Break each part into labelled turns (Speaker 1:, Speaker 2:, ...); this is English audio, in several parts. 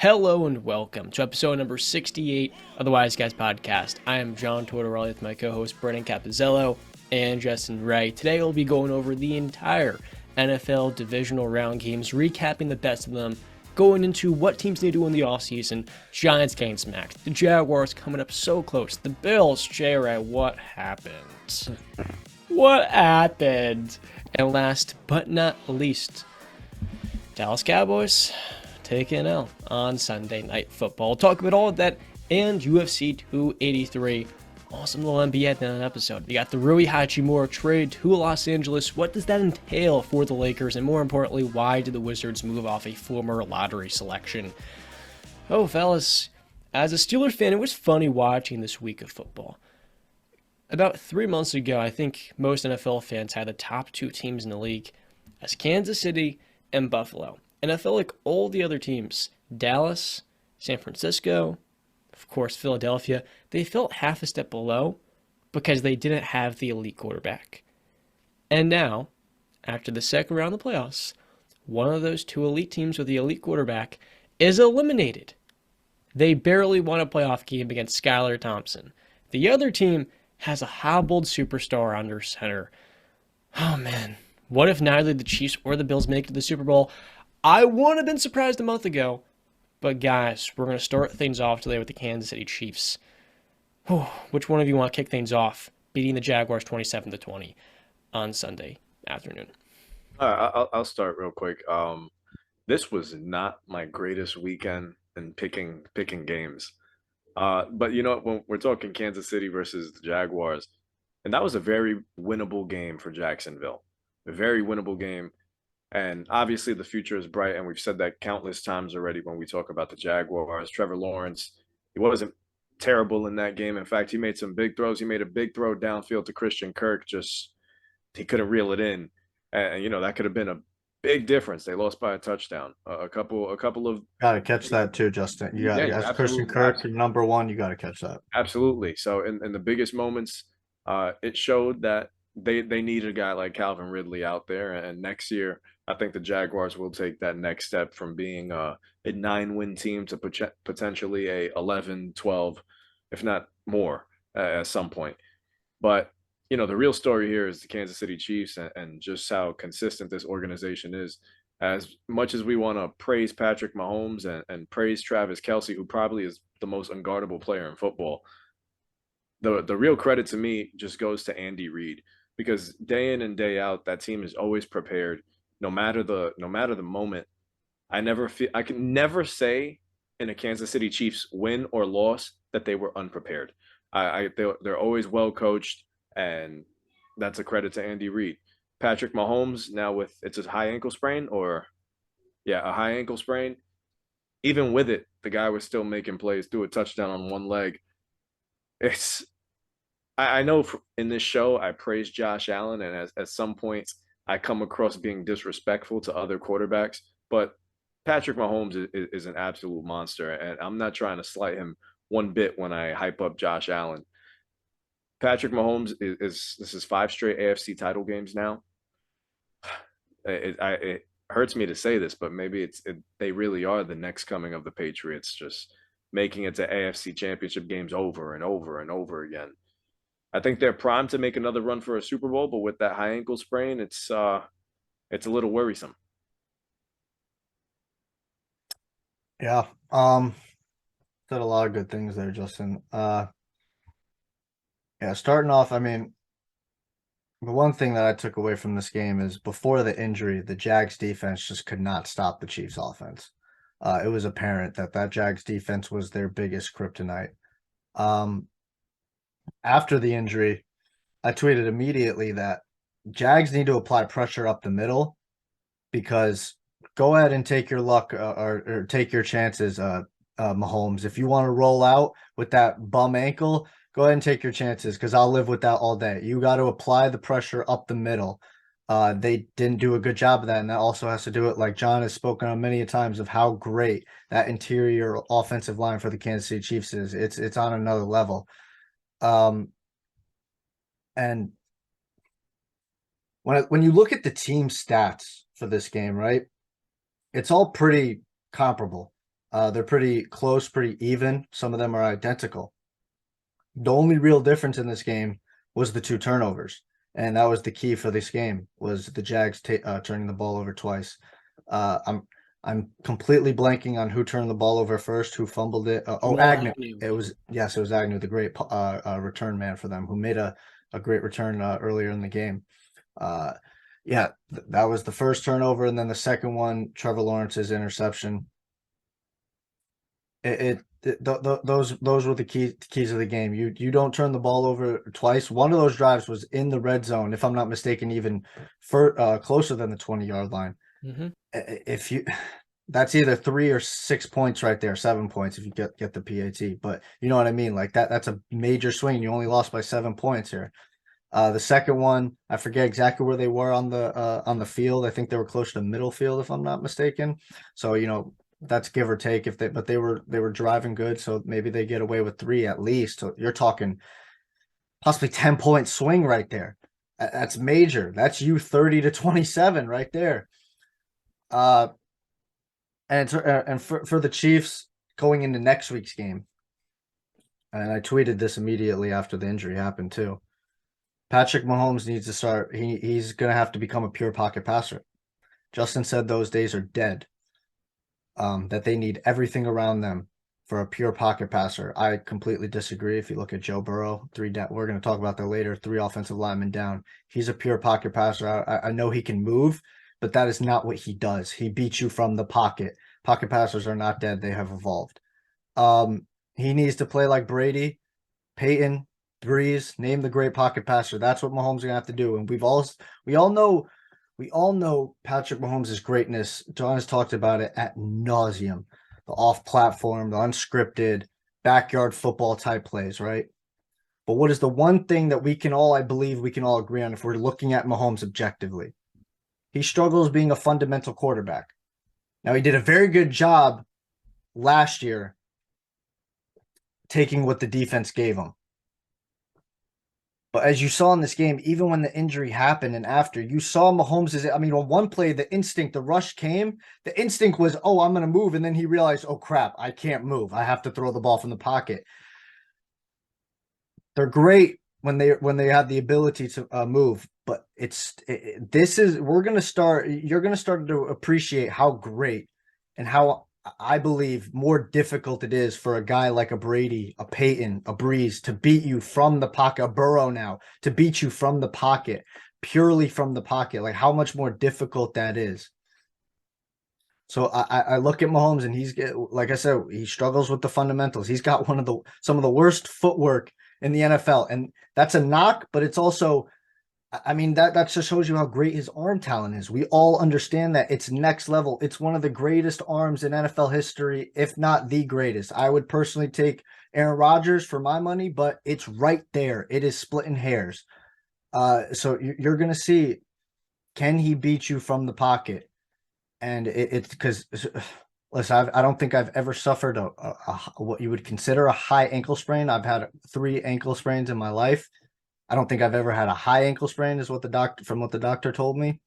Speaker 1: Hello and welcome to episode number 68 of the Wise Guys podcast. I am John Tortorelli with my co-host Brennan Capozziello and Justin Ray. Today we'll be going over the entire NFL divisional round games, recapping the best of them, going into what teams need to do in the offseason, Giants getting smacked, the Jaguars coming up so close, the Bills, JReys, what happened? What happened? And last but not least, Dallas Cowboys taking an L on Sunday Night Football. We'll talk about all of that and UFC 283. Awesome little NBA at the end of the episode. You got the Rui Hachimura trade to Los Angeles. What does that entail for the Lakers? And more importantly, why did the Wizards move off a former lottery selection? Oh, fellas, as a Steelers fan, it was funny watching this week of football. About 3 months ago, I think most NFL fans had the top two teams in the league as Kansas City and Buffalo. And I felt like all the other teams, Dallas, San Francisco, of course, Philadelphia, they felt half a step below because they didn't have the elite quarterback. And now, after the second round of the playoffs, one of those two elite teams with the elite quarterback is eliminated. They barely won a playoff game against Skylar Thompson. The other team has a hobbled superstar under center. Oh man, what if neither the Chiefs or the Bills make it to the Super Bowl? I wouldn't have been surprised a month ago, but guys, we're going to start things off today with the Kansas City Chiefs. Which one of you want to kick things off, beating the Jaguars 27-20 on Sunday afternoon?
Speaker 2: I'll start real quick. This was not my greatest weekend in picking games. But you know, when we're talking Kansas City versus the Jaguars, and that was a very winnable game for Jacksonville, a very winnable game. And obviously, the future is bright, and we've said that countless times already when we talk about the Jaguars. Trevor Lawrence, he wasn't terrible in that game. In fact, he made some big throws. He made a big throw downfield to Christian Kirk. Just he couldn't reel it in, and that could have been a big difference. They lost by a touchdown. A couple of
Speaker 3: Gotta catch that too, Justin. You got
Speaker 2: yeah,
Speaker 3: as Christian
Speaker 2: absolutely,
Speaker 3: Kirk, number one, you gotta catch that.
Speaker 2: absolutely. So in the biggest moments, it showed that they need a guy like Calvin Ridley out there. And next year, I think the Jaguars will take that next step from being a 9-win team to potentially a 11, 12, if not more, at some point. But the real story here is the Kansas City Chiefs and just how consistent this organization is. As much as we want to praise Patrick Mahomes and praise Travis Kelce, who probably is the most unguardable player in football, the real credit to me just goes to Andy Reid, because day in and day out that team is always prepared, no matter the moment. I can never say in a Kansas City Chiefs win or loss that they were unprepared. They're always well coached, and that's a credit to Andy Reid. Patrick Mahomes now with it's a high ankle sprain, or yeah, a high ankle sprain. Even with it, the guy was still making plays, threw a touchdown on one leg. It's I know in this show I praise Josh Allen, and at some points I come across being disrespectful to other quarterbacks, but Patrick Mahomes is an absolute monster, and I'm not trying to slight him one bit when I hype up Josh Allen. Patrick Mahomes is this is 5 straight AFC title games now. It hurts me to say this, but maybe they really are the next coming of the Patriots, just making it to AFC championship games over and over and over again. I think they're primed to make another run for a Super Bowl, but with that high ankle sprain, it's a little worrisome.
Speaker 3: Yeah. Said a lot of good things there, Justin. Yeah, starting off, I mean, the one thing that I took away from this game is before the injury, the Jags defense just could not stop the Chiefs offense. It was apparent that Jags defense was their biggest kryptonite. After the injury, I tweeted immediately that Jags need to apply pressure up the middle, because go ahead and take your luck, or take your chances, Mahomes. If you want to roll out with that bum ankle, go ahead and take your chances, because I'll live with that all day. You got to apply the pressure up the middle. They didn't do a good job of that, and that also has to do it, like John has spoken on many times, of how great that interior offensive line for the Kansas City Chiefs is. It's on another level. And when you look at the team stats for this game, right, it's all pretty comparable. They're pretty close, pretty even. Some of them are identical. The only real difference in this game was the 2 turnovers, and that was the key for this game, was the Jags turning the ball over twice. I'm completely blanking on who turned the ball over first, who fumbled it. Agnew. It was Agnew, the great return man for them, who made a great return earlier in the game. That was the first turnover, and then the second one, Trevor Lawrence's interception. Those were the keys of the game. You don't turn the ball over twice. One of those drives was in the red zone, if I'm not mistaken, even closer than the 20-yard line.
Speaker 1: Mm-hmm.
Speaker 3: If you, that's either 3 or 6 points right there, 7 points if you get the PAT. But you know what I mean? Like that's a major swing. You only lost by 7 points here. The second one, I forget exactly where they were on the field. I think they were close to middle field, if I'm not mistaken. So that's give or take. But they were driving good, so maybe they get away with 3 at least. So you're talking possibly 10-point swing right there. That's major. That's you 30-27 right there. And for the Chiefs going into next week's game, and I tweeted this immediately after the injury happened too. Patrick Mahomes needs to start. He's going to have to become a pure pocket passer. Justin said those days are dead. That they need everything around them for a pure pocket passer. I completely disagree. If you look at Joe Burrow, 3 down, we're going to talk about that later. 3 offensive linemen down. He's a pure pocket passer. I know he can move, but that is not what he does. He beats you from the pocket. Pocket passers are not dead. They have evolved. He needs to play like Brady, Peyton, Breeze, name the great pocket passer. That's what Mahomes is gonna have to do. And we all know Patrick Mahomes' greatness. John has talked about it ad nauseum. The off-platform, the unscripted, backyard football type plays, right? But what is the one thing that I believe we can all agree on if we're looking at Mahomes objectively? He struggles being a fundamental quarterback. Now, he did a very good job last year taking what the defense gave him. But as you saw in this game, even when the injury happened and after, you saw Mahomes' on one play, the rush came. The instinct was, oh, I'm going to move. And then he realized, oh, crap, I can't move. I have to throw the ball from the pocket. They're great when they have the ability to move. But you're going to start to appreciate how great and how I believe more difficult it is for a guy like a Brady, a Peyton, a Breeze to beat you from the pocket, a Burrow now, to beat you from the pocket, purely from the pocket, like how much more difficult that is. So I look at Mahomes and like I said, he struggles with the fundamentals. He's got some of the worst footwork in the NFL. And that's a knock, but it's also, that just shows you how great his arm talent is. We all understand that it's next level. It's one of the greatest arms in NFL history, if not the greatest. I would personally take Aaron Rodgers for my money, but it's right there. It is splitting hairs. So you're going to see, can he beat you from the pocket? And it's because, listen, I don't think I've ever suffered a what you would consider a high ankle sprain. I've had 3 ankle sprains in my life. I don't think I've ever had a high ankle sprain, is what the doctor told me.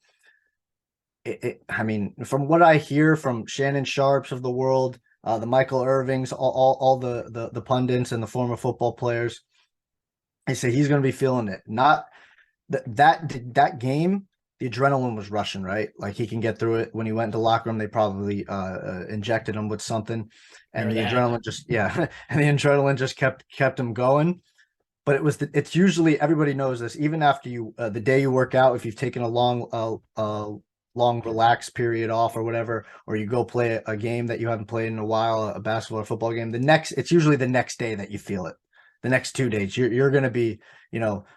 Speaker 3: From what I hear from Shannon Sharps of the world, the Michael Irvings, all the pundits and the former football players, they say he's going to be feeling it. Not that game, the adrenaline was rushing, right? Like he can get through it. When he went into the locker room, they probably injected him with something, and the adrenaline just kept him going. But it's usually, everybody knows this, even after the day you work out, if you've taken a long relaxed period off or whatever, or you go play a game that you haven't played in a while, a basketball or football game, it's usually the next day that you feel it. The next 2 days, you're going to be,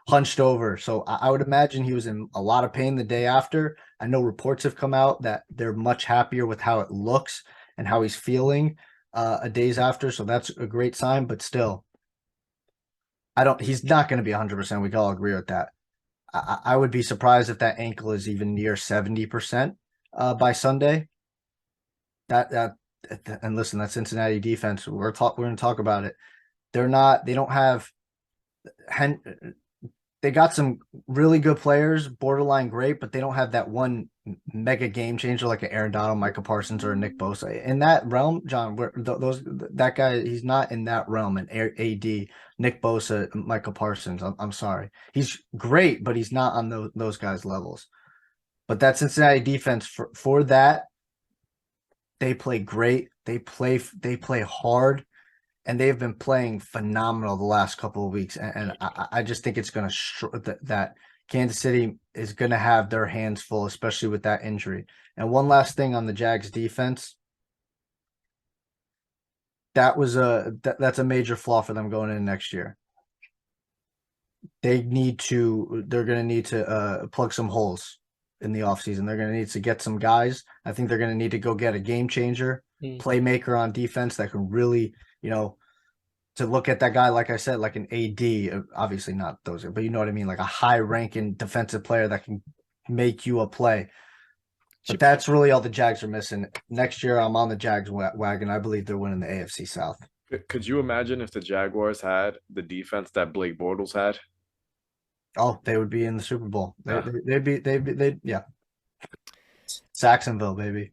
Speaker 3: hunched over. So I would imagine he was in a lot of pain the day after. I know reports have come out that they're much happier with how it looks and how he's feeling days after. So that's a great sign, but still, he's not going to be 100%. We can all agree with that. I would be surprised if that ankle is even near 70% by Sunday. And listen, that Cincinnati defense, we're going to talk about it. They they got some really good players, borderline great, but they don't have that one mega game changer like an Aaron Donald, Micah Parsons, or a Nick Bosa. In that realm, John, where that guy, he's not in that realm. And AD, Nick Bosa, Micah Parsons. I'm sorry, he's great, but he's not on those guys' levels. But that Cincinnati defense for that, they play great. They play hard, and they've been playing phenomenal the last couple of weeks. And I just think it's going to that Kansas City is going to have their hands full, especially with that injury. And one last thing on the Jags defense, that's a major flaw for them going into next year. They're going to need to plug some holes in the offseason. They're going to need to get some guys. I think they're going to need to go get a game changer, playmaker on defense that can really, to look at that guy, like I said, like an AD, obviously not those, but you know what I mean? Like a high-ranking defensive player that can make you a play. But that's really all the Jags are missing. Next year, I'm on the Jags wagon. I believe they're winning the AFC South.
Speaker 2: Could you imagine if the Jaguars had the defense that Blake Bortles had?
Speaker 3: Oh, they would be in the Super Bowl.
Speaker 2: Yeah.
Speaker 3: They'd yeah. Saxonville, baby.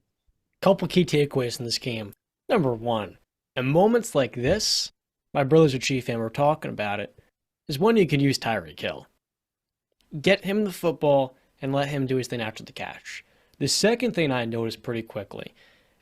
Speaker 1: Couple key takeaways in this game. Number one, in moments like this, my brother's a Chief fan, we're talking about it, is when you can use Tyreek Hill. Get him the football and let him do his thing after the catch. The second thing I noticed pretty quickly,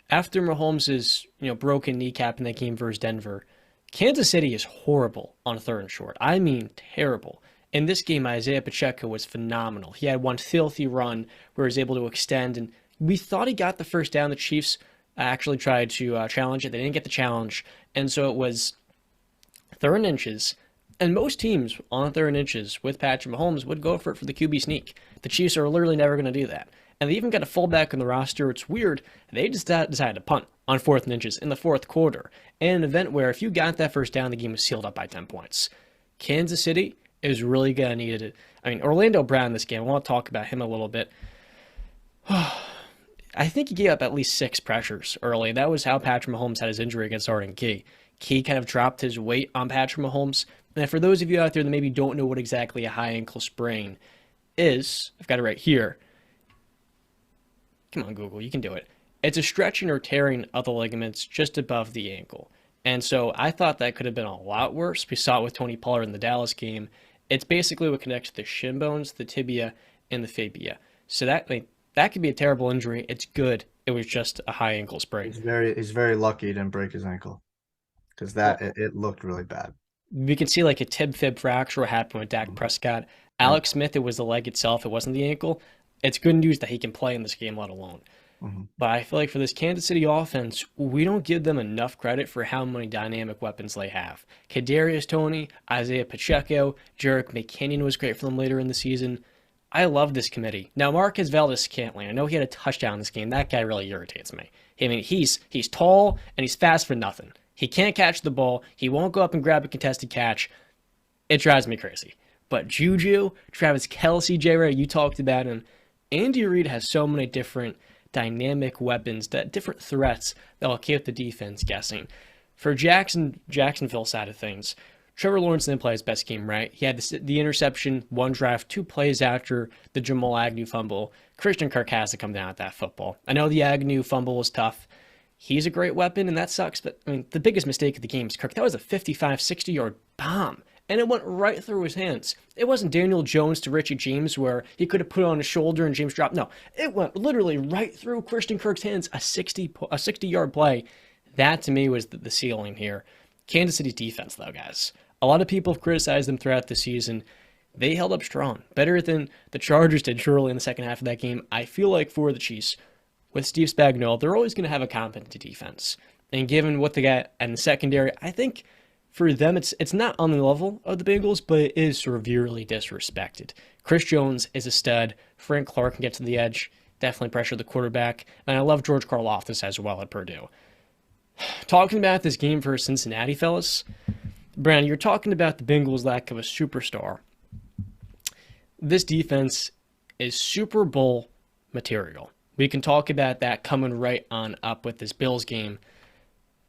Speaker 1: after Mahomes' broken kneecap in that game versus Denver, Kansas City is horrible on 3rd and short. I mean terrible. In this game, Isaiah Pacheco was phenomenal. He had one filthy run where he was able to extend, and we thought he got the first down. The Chiefs actually tried to challenge it. They didn't get the challenge, and so it was 3rd and inches. And most teams on 3rd and inches with Patrick Mahomes would go for it for the QB sneak. The Chiefs are literally never going to do that. And they even got a fullback in the roster. It's weird. They just decided to punt on 4th and inches in the 4th quarter. In an event where if you got that first down, the game was sealed up by 10 points. Kansas City is really going to need it. I mean, Orlando Brown in this game, I want to talk about him a little bit. I think he gave up at least 6 pressures early. That was how Patrick Mahomes had his injury against Arden Key. Key kind of dropped his weight on Patrick Mahomes. And for those of you out there that maybe don't know what exactly a high ankle sprain is, I've got it right here. Come on, Google, you can do it. It's a stretching or tearing of the ligaments just above the ankle. And so I thought that could have been a lot worse. We saw it with Tony Pollard in the Dallas game. It's basically what connects the shin bones, the tibia, and the fibia. So that could be a terrible injury. It's good it was just a high ankle sprain.
Speaker 3: He's very lucky he didn't break his ankle because it looked really bad.
Speaker 1: We can see like a tib-fib fracture happened with Dak Prescott. Alex Smith, it was the leg itself. It wasn't the ankle. It's good news that he can play in this game, let alone. But I feel like for this Kansas City offense, we don't give them enough credit for how many dynamic weapons they have. Kadarius Toney, Isaiah Pacheco, Jerick McKinnon was great for them later in the season. I love this committee. Now, Marquez Valdes-Scantling, I know he had a touchdown in this game. That guy really irritates me. I mean, he's tall and he's fast for nothing. He can't catch the ball. He won't go up and grab a contested catch. It drives me crazy. But Juju, Travis Kelce, JReys, you talked about him. Andy Reid has so many different dynamic weapons, different threats that will keep the defense guessing. For Jacksonville side of things, Trevor Lawrence didn't play his best game, right? He had the interception, 1 drive, 2 plays after the Jamal Agnew fumble. Christian Kirk has to come down with that football. I know the Agnew fumble was tough. He's a great weapon, and that sucks, but I mean, the biggest mistake of the game is Kirk. That was a 55, 60-yard bomb, and it went right through his hands. It wasn't Daniel Jones to Richie James where he could have put it on his shoulder and James dropped. No, it went literally right through Christian Kirk's hands, a 60-yard play. That, to me, was the ceiling here. Kansas City's defense, though, guys. A lot of people have criticized them throughout the season. They held up strong, better than the Chargers did early in the second half of that game. I feel like for the Chiefs, with Steve Spagnuolo, they're always going to have a competent defense. And given what they got in the secondary, I think for them it's not on the level of the Bengals, but it is severely disrespected. Chris Jones is a stud. Frank Clark can get to the edge, definitely pressure the quarterback. And I love George Karlaftis as well at Purdue. Talking about this game for Cincinnati, fellas, Brandon, you're talking about the Bengals' lack of a superstar. This defense is Super Bowl material. We can talk about that coming right on up with this Bills game.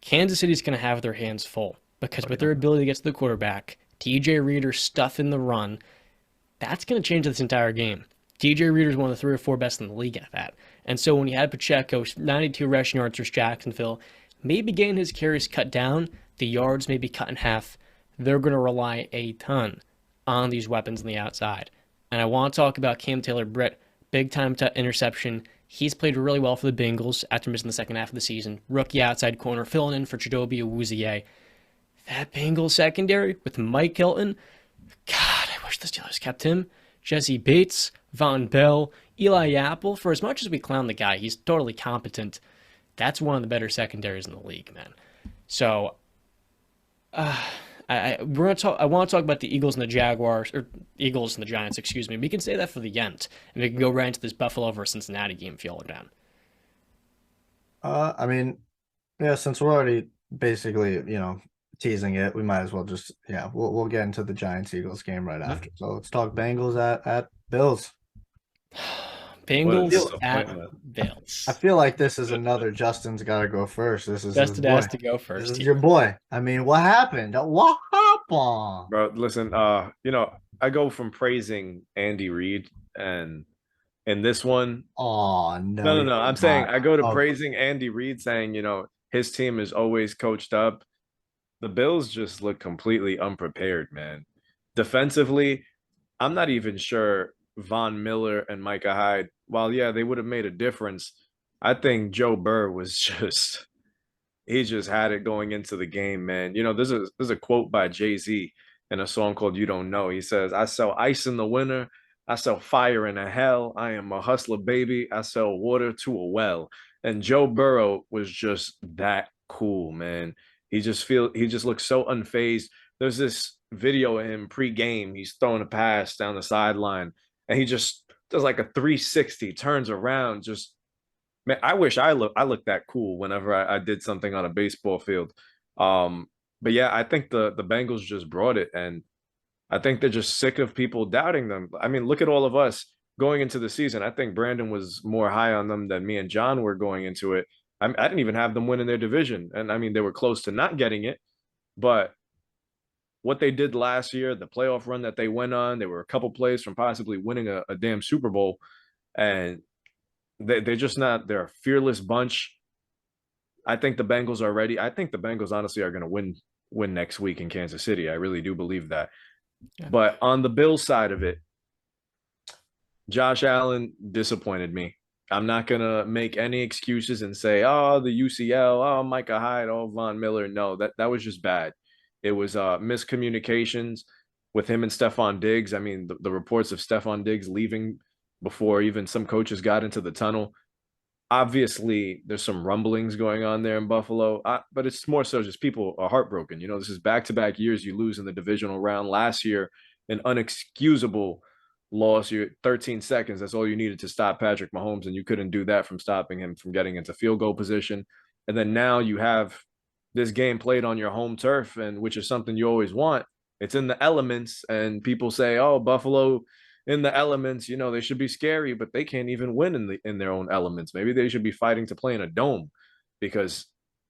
Speaker 1: Kansas City's going to have their hands full because with their ability to get to the quarterback, TJ Reader stuffing the run, That's going to change this entire game. DJ Reader's one of the 3 or 4 best in the league at that. And so when you had Pacheco, 92 rushing yards versus Jacksonville, maybe getting his carries cut down, the yards maybe cut in half, they're going to rely a ton on these weapons on the outside. And I want to talk about Cam Taylor-Britt, big time interception. He's played really well for the Bengals after missing the second half of the season. Rookie outside corner, filling in for Chidobe Awuzie. That Bengals secondary with Mike Hilton, God, I wish the Steelers kept him. Jesse Bates, Von Bell, Eli Apple. For as much as we clown the guy, he's totally competent. That's one of the better secondaries in the league, man. So, I want to talk about the Eagles and the Jaguars, or Eagles and the Giants, excuse me. We can say that for the end, and we can go right into this Buffalo versus Cincinnati game if y'all are down.
Speaker 3: I mean, yeah, since we're already basically, teasing it, we might as well just, we'll get into the Giants-Eagles game right after. So let's talk Bengals at Bills.
Speaker 1: Bengals at Bills.
Speaker 3: I feel like this is another Justin's got to go first. This is
Speaker 1: Justin has to go first.
Speaker 3: This is your boy. I mean, what happened? What happened?
Speaker 2: Bro, listen, I go from praising Andy Reid, and in this one,
Speaker 3: oh no.
Speaker 2: No. I'm saying I go to praising Andy Reid, saying, his team is always coached up. The Bills just look completely unprepared, man. Defensively, I'm not even sure Von Miller and Micah Hyde, while, yeah, they would have made a difference. I think Joe Burrow was he just had it going into the game, man. There's a quote by Jay-Z in a song called You Don't Know. He says, I sell ice in the winter. I sell fire in the hell. I am a hustler, baby. I sell water to a well. And Joe Burrow was just that cool, man. He just looks so unfazed. There's this video of him pre-game. He's throwing a pass down the sideline, and he just does like a 360, turns around. Just, man, I wish I looked that cool whenever I did something on a baseball field. But yeah, I think the Bengals just brought it, and I think they're just sick of people doubting them. I mean, look at all of us going into the season. I think Brandon was more high on them than me and John were going into it. I didn't even have them winning their division. And I mean, they were close to not getting it. But what they did last year, the playoff run that they went on, they were a couple plays from possibly winning a damn Super Bowl. And they're just not, they're a fearless bunch. I think the Bengals are ready. I think the Bengals honestly are going to win next week in Kansas City. I really do believe that. Yeah. But on the Bills side of it, Josh Allen disappointed me. I'm not going to make any excuses and say, oh, the UCL, oh, Micah Hyde, oh, Von Miller. No, that was just bad. It was miscommunications with him and Stephon Diggs. I mean, the reports of Stephon Diggs leaving before even some coaches got into the tunnel. Obviously, there's some rumblings going on there in Buffalo, but it's more so just people are heartbroken. This is back-to-back years you lose in the divisional round. Last year, an unexcusable loss. You're 13 seconds. That's all you needed to stop Patrick Mahomes, and you couldn't do that from stopping him from getting into field goal position. And then now you have this game played on your home turf, and which is something you always want. It's in the elements, and people say, oh, Buffalo in the elements, they should be scary, but they can't even win in their own elements. Maybe they should be fighting to play in a dome, because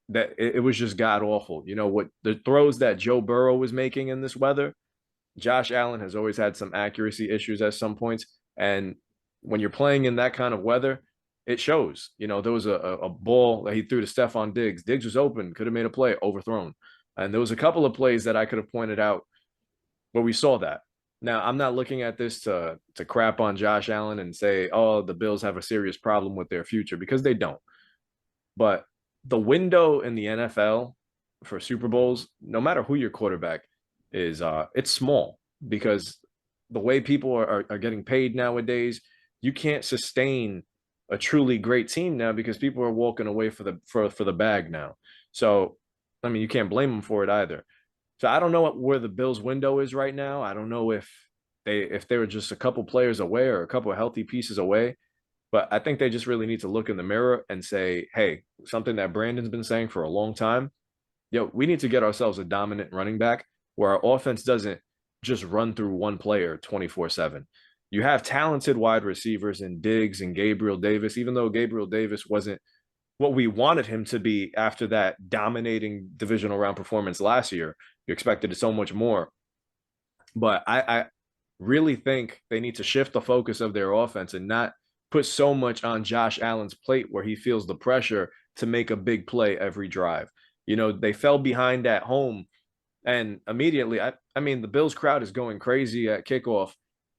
Speaker 2: it was just god awful. What the throws that Joe Burrow was making in this weather, Josh Allen has always had some accuracy issues at some points. And when you're playing in that kind of weather, it shows. There was a ball that he threw to Stephon Diggs. Diggs was open, could have made a play, overthrown. And there was a couple of plays that I could have pointed out where we saw that. Now, I'm not looking at this to crap on Josh Allen and say, oh, the Bills have a serious problem with their future, because they don't. But the window in the NFL for Super Bowls, no matter who your quarterback is, it's small, because the way people are getting paid nowadays, you can't sustain a truly great team now, because people are walking away for the bag now. So, I mean, you can't blame them for it either. So I don't know where the Bills window is right now. I don't know if they were just a couple players away or a couple of healthy pieces away, but I think they just really need to look in the mirror and say, hey, something that Brandon's been saying for a long time, we need to get ourselves a dominant running back where our offense doesn't just run through one player 24/7. You have talented wide receivers in Diggs and Gabriel Davis, even though Gabriel Davis wasn't what we wanted him to be after that dominating divisional round performance last year. You expected so much more. But I really think they need to shift the focus of their offense and not put so much on Josh Allen's plate where he feels the pressure to make a big play every drive. You know, they fell behind at home, and immediately, I mean, the Bills crowd is going crazy at kickoff,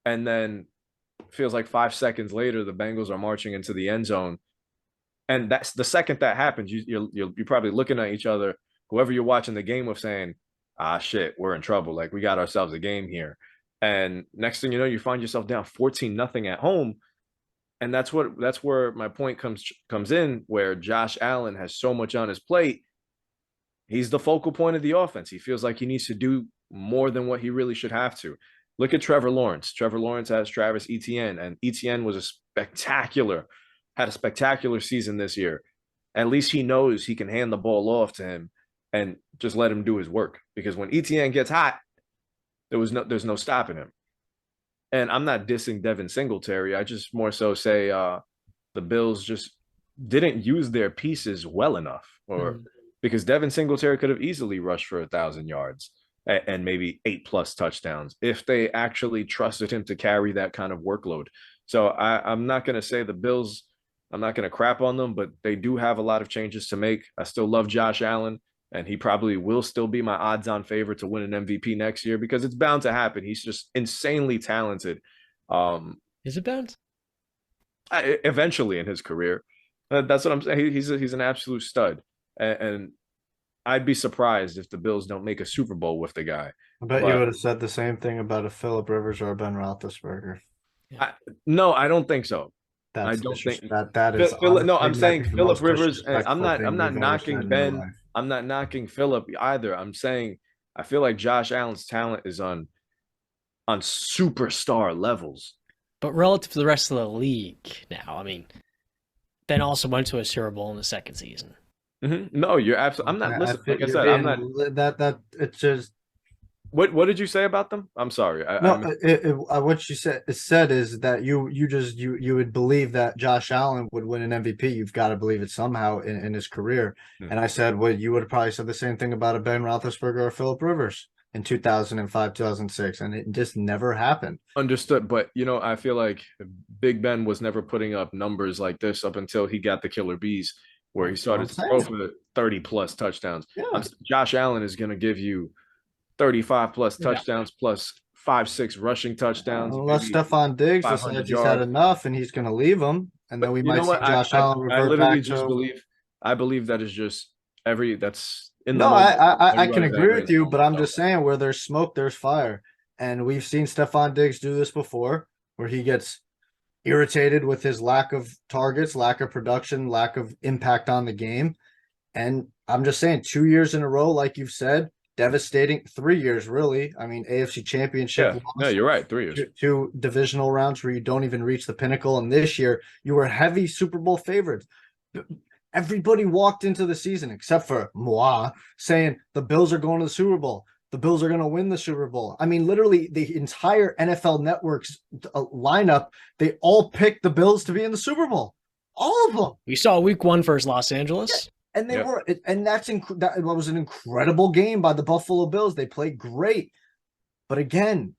Speaker 2: and then feels like 5 seconds later, the Bengals are marching into the end zone. And that's the second that happens, you're probably looking at each other, whoever you're watching the game with, saying, ah, shit, we're in trouble. Like, we got ourselves a game here. And next thing you know, you find yourself down 14-0 at home. And that's where my point comes in, where Josh Allen has so much on his plate. He's the focal point of the offense. He feels like he needs to do more than what he really should have to. Look at Trevor Lawrence. Trevor Lawrence has Travis Etienne, and Etienne had a spectacular season this year. At least he knows he can hand the ball off to him and just let him do his work. Because when Etienne gets hot, there's no stopping him. And I'm not dissing Devin Singletary. I just more so say the Bills just didn't use their pieces well enough, because Devin Singletary could have easily rushed for 1,000 yards and maybe 8+ touchdowns if they actually trusted him to carry that kind of workload. So I'm not going to say the Bills, I'm not going to crap on them, but they do have a lot of changes to make. I still love Josh Allen, and he probably will still be my odds-on favorite to win an MVP next year, because it's bound to happen. He's just insanely talented.
Speaker 1: Is it bound?
Speaker 2: Eventually in his career. That's what I'm saying. He's an absolute stud. And I'd be surprised if the Bills don't make a Super Bowl with the guy.
Speaker 3: I bet you would have said the same thing about a Phillip Rivers or a Ben Roethlisberger.
Speaker 2: No, I don't think so.
Speaker 3: I
Speaker 2: don't think
Speaker 3: that is.
Speaker 2: No, I'm saying Phillip Rivers. I'm not knocking Ben. I'm not knocking Phillip either. I'm saying I feel like Josh Allen's talent is on superstar levels.
Speaker 1: But relative to the rest of the league now, I mean, Ben also went to a Super Bowl in the second season.
Speaker 2: Mm-hmm. No, you're absolutely. I'm not listening. Like I said, I'm not.
Speaker 3: That it's just.
Speaker 2: What did you say about them? I'm sorry.
Speaker 3: What you said is that you would believe that Josh Allen would win an MVP. You've got to believe it somehow in his career. Mm-hmm. And I said, well, you would have probably said the same thing about a Ben Roethlisberger or Phillip Rivers in 2005, 2006, and it just never happened.
Speaker 2: Understood, but I feel like Big Ben was never putting up numbers like this up until he got the killer bees, where he started to throw for 30+ touchdowns.
Speaker 3: Yeah.
Speaker 2: Josh Allen is going to give you 35+ touchdowns plus 5-6 rushing touchdowns.
Speaker 3: Unless Stephon Diggs decides he's had enough and he's going to leave him, and then we might see Josh Allen revert back. I literally just
Speaker 2: believe that is just that's in
Speaker 3: the. No, I can agree with you, but I'm just saying, where there's smoke, there's fire, and we've seen Stephon Diggs do this before, where he gets irritated with his lack of targets, lack of production, lack of impact on the game. And I'm just saying, 2 years in a row, like you've said, devastating. 3 years, really. I mean, AFC Championship.
Speaker 2: Yeah, you're right. 3 years.
Speaker 3: Two divisional rounds where you don't even reach the pinnacle. And this year, you were heavy Super Bowl favorites. Everybody walked into the season, except for moi, saying the Bills are going to the Super Bowl. The Bills are going to win the Super Bowl. I mean, literally, the entire NFL Network's lineup, they all picked the Bills to be in the Super Bowl. All of them.
Speaker 1: We saw Week 1 versus Los Angeles.
Speaker 3: Yeah. And that was an incredible game by the Buffalo Bills. They played great. But again,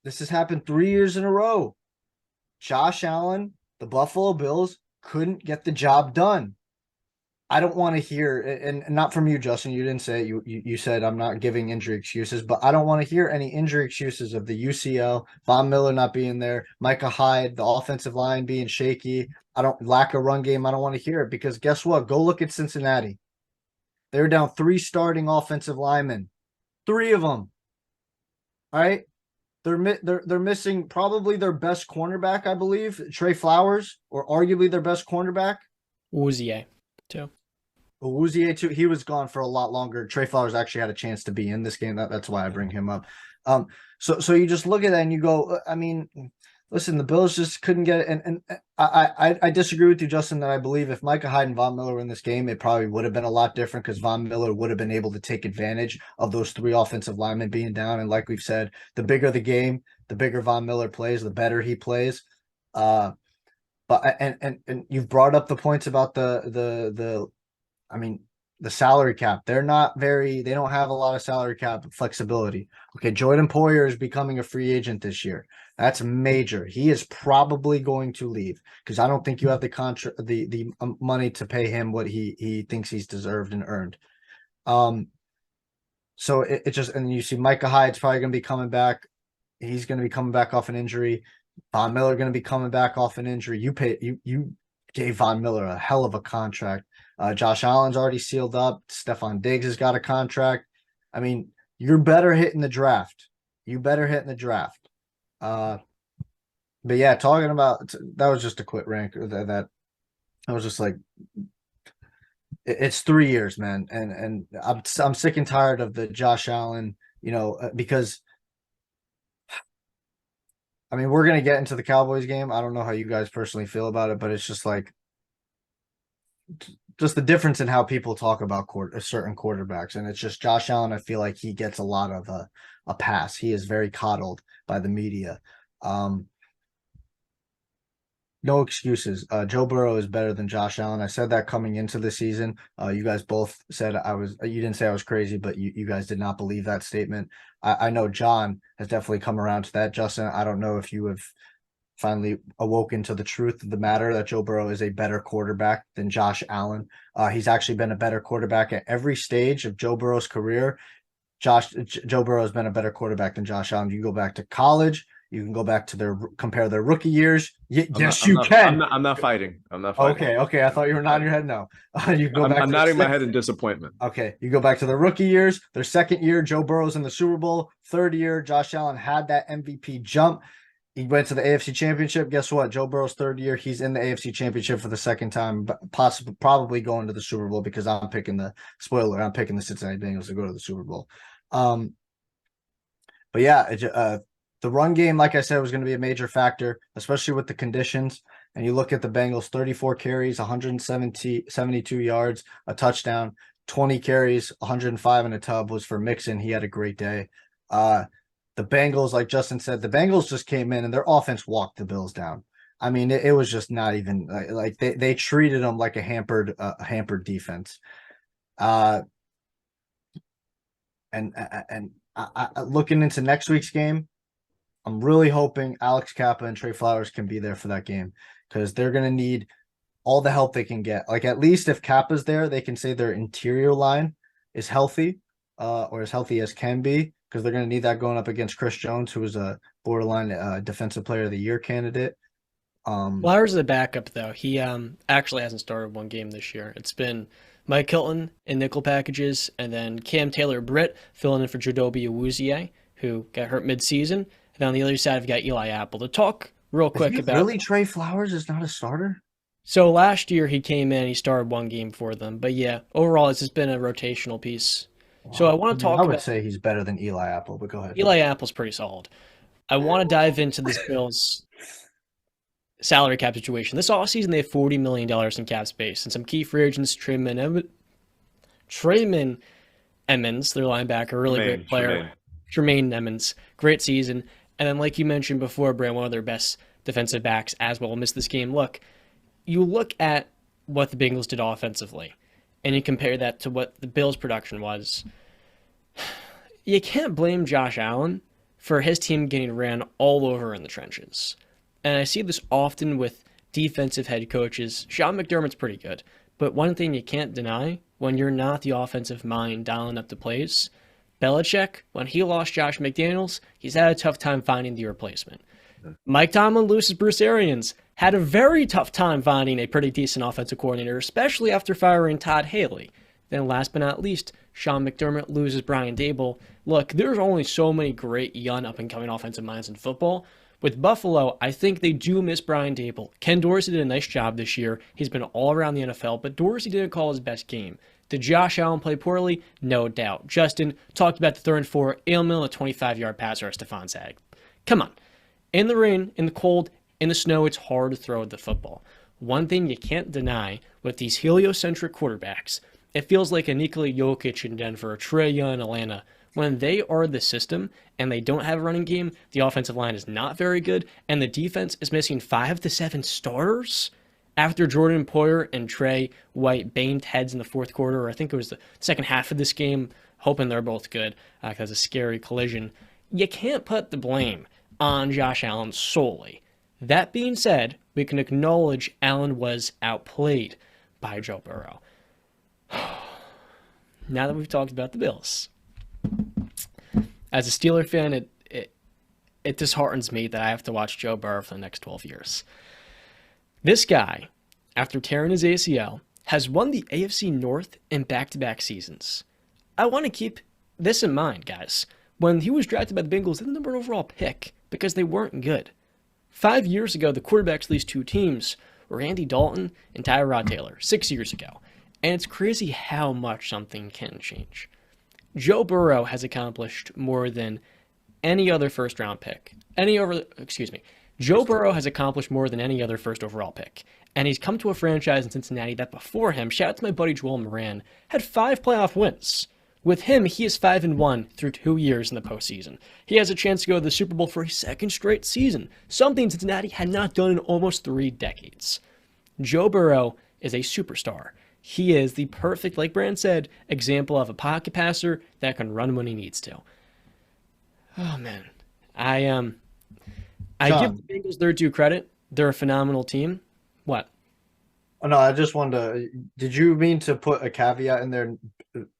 Speaker 3: this has happened 3 years in a row. Josh Allen, the Buffalo Bills, couldn't get the job done. I don't want to hear, and not from you, Justin. You didn't say it. You said I'm not giving injury excuses, but I don't want to hear any injury excuses of the UCL, Von Miller not being there, Micah Hyde, the offensive line being shaky. Lack of run game. I don't want to hear it, because guess what? Go look at Cincinnati. They're down 3 starting offensive linemen, 3 of them. All right, they're missing probably their best cornerback, I believe, Trey Flowers, or arguably their best cornerback.
Speaker 1: Uzier, too.
Speaker 3: Uzier too. He was gone for a lot longer. Trey Flowers actually had a chance to be in this game. That's why I bring him up. So you just look at that and you go, I mean, listen, the Bills just couldn't get it. And I disagree with you, Justin, that I believe if Micah Hyde and Von Miller were in this game, it probably would have been a lot different, because Von Miller would have been able to take advantage of those 3 offensive linemen being down. And like we've said, the bigger the game, the bigger Von Miller plays, the better he plays. But you've brought up the points about the I mean, the salary cap. They don't have a lot of salary cap flexibility. Okay, Jordan Poyer is becoming a free agent this year. That's major. He is probably going to leave because I don't think you have the money to pay him what he thinks he's deserved and earned. So it just, and you see Micah Hyde's probably going to be coming back. He's going to be coming back off an injury. Von Miller going to be coming back off an injury. You gave Von Miller a hell of a contract. Josh Allen's already sealed up. Stephon Diggs has got a contract. I mean, you're better hitting the draft. But yeah, talking about that was just a quick rank that I was just like, it's 3 years, man, and I'm sick and tired of the Josh Allen, because I mean we're gonna get into the Cowboys game. I don't know how you guys personally feel about it, but it's just like just the difference in how people talk about certain quarterbacks, and it's just Josh Allen. I feel like he gets a lot of a pass. He is very coddled by the media. No excuses. Joe Burrow is better than Josh Allen. I said that coming into the season. You guys both said you didn't say I was crazy, but you guys did not believe that statement. I know John has definitely come around to that. Justin, I don't know if you have finally awoken to the truth of the matter that Joe Burrow is a better quarterback than Josh Allen. He's actually been a better quarterback at every stage of Joe Burrow's career. Joe Burrow has been a better quarterback than Josh Allen. You go back to college. You can go back to compare their rookie years. Yes, you can.
Speaker 2: I'm not fighting. I'm not fighting.
Speaker 3: Okay. I thought you were nodding your head. No, you go back.
Speaker 2: I'm nodding my head in disappointment.
Speaker 3: Okay, you go back to the rookie years. Their second year, Joe Burrow's in the Super Bowl. Third year, Josh Allen had that MVP jump. He went to the AFC Championship. Guess what? Joe Burrow's third year, he's in the AFC Championship for the second time, probably going to the Super Bowl because I'm picking the Cincinnati Bengals to go to the Super Bowl. But yeah, the run game, like I said, was going to be a major factor, especially with the conditions. And you look at the Bengals, 34 carries, 172 yards, a touchdown, 20 carries, 105 in a tub was for Mixon. He had a great day. The Bengals, like Justin said, the Bengals just came in and their offense walked the Bills down. I mean, it was just not even like they treated them like a hampered defense. And looking into next week's game, I'm really hoping Alex Kappa and Trey Flowers can be there for that game because they're going to need all the help they can get. Like, at least if Kappa's there, they can say their interior line is healthy or as healthy as can be because they're going to need that going up against Chris Jones, who is a borderline Defensive Player of the Year candidate.
Speaker 1: Flowers is a backup, though. He actually hasn't started one game this year. It's been Mike Hilton in nickel packages and then Cam Taylor-Britt filling in for Jadobe Awuzie, who got hurt midseason. And on the other side, I've got Eli Apple. To talk real quick about...
Speaker 3: Really, Trey Flowers is not a starter?
Speaker 1: So last year, he came in, he started one game for them. But yeah, overall, it's just been a rotational piece. Wow. So I want to talk
Speaker 3: about... I would say he's better than Eli Apple, but go ahead.
Speaker 1: Eli Apple's pretty solid. I want to dive into this Bills salary cap situation. This offseason, they have $40 million in cap space. And some key free agents, Trayman Emmons, their linebacker, really great player. Tremaine Emmons, great season. And then, like you mentioned before, Brand, one of their best defensive backs as well missed this game. Look, you look at what the Bengals did offensively, and you compare that to what the Bills' production was. You can't blame Josh Allen for his team getting ran all over in the trenches. And I see this often with defensive head coaches. Sean McDermott's pretty good. But one thing you can't deny, when you're not the offensive mind dialing up the plays, Belichick, when he lost Josh McDaniels, he's had a tough time finding the replacement. Mike Tomlin loses Bruce Arians, had a very tough time finding a pretty decent offensive coordinator, especially after firing Todd Haley. Then last but not least, Sean McDermott loses Brian Daboll. Look, there's only so many great young up-and-coming offensive minds in football. With Buffalo, I think they do miss Brian Daboll. Ken Dorsey did a nice job this year. He's been all around the NFL, but Dorsey didn't call his best game. Did Josh Allen play poorly? No doubt. Justin talked about the 3rd and 4, Ailman, a 25-yard pass, or Stephon Zag. Come on. In the rain, in the cold, in the snow, it's hard to throw the football. One thing you can't deny with these heliocentric quarterbacks, it feels like a Nikola Jokic in Denver, or Trae Young in Atlanta. When they are the system and they don't have a running game, the offensive line is not very good, and the defense is missing 5 to 7 starters After Jordan Poyer and Trey White banged heads in the fourth quarter, or I think it was the second half of this game, hoping they're both good because a scary collision, you can't put the blame on Josh Allen solely. That being said, we can acknowledge Allen was outplayed by Joe Burrow. Now that we've talked about the Bills, as a Steeler fan, it disheartens me that I have to watch Joe Burrow for the next 12 years. This guy, after tearing his ACL, has won the AFC North in back-to-back seasons. I want to keep this in mind, guys. When he was drafted by the Bengals, they had the number 1 overall pick because they weren't good. 5 years ago, the quarterbacks of these two teams were Andy Dalton and Tyrod Taylor, 6 years ago. And it's crazy how much something can change. Joe Burrow has accomplished more than any other first-round pick. Joe Burrow has accomplished more than any other first overall pick. And he's come to a franchise in Cincinnati that before him, shout out to my buddy Joel Moran, had 5 playoff wins. With him, he is 5-1 through 2 years in the postseason. He has a chance to go to the Super Bowl for a second straight season, something Cincinnati had not done in almost 3 decades. Joe Burrow is a superstar. He is the perfect, like Brand said, example of a pocket passer that can run when he needs to. Oh, man. I give the Bengals their due credit. They're a phenomenal team. What?
Speaker 3: Oh, no, I just wanted to. Did you mean to put a caveat in there?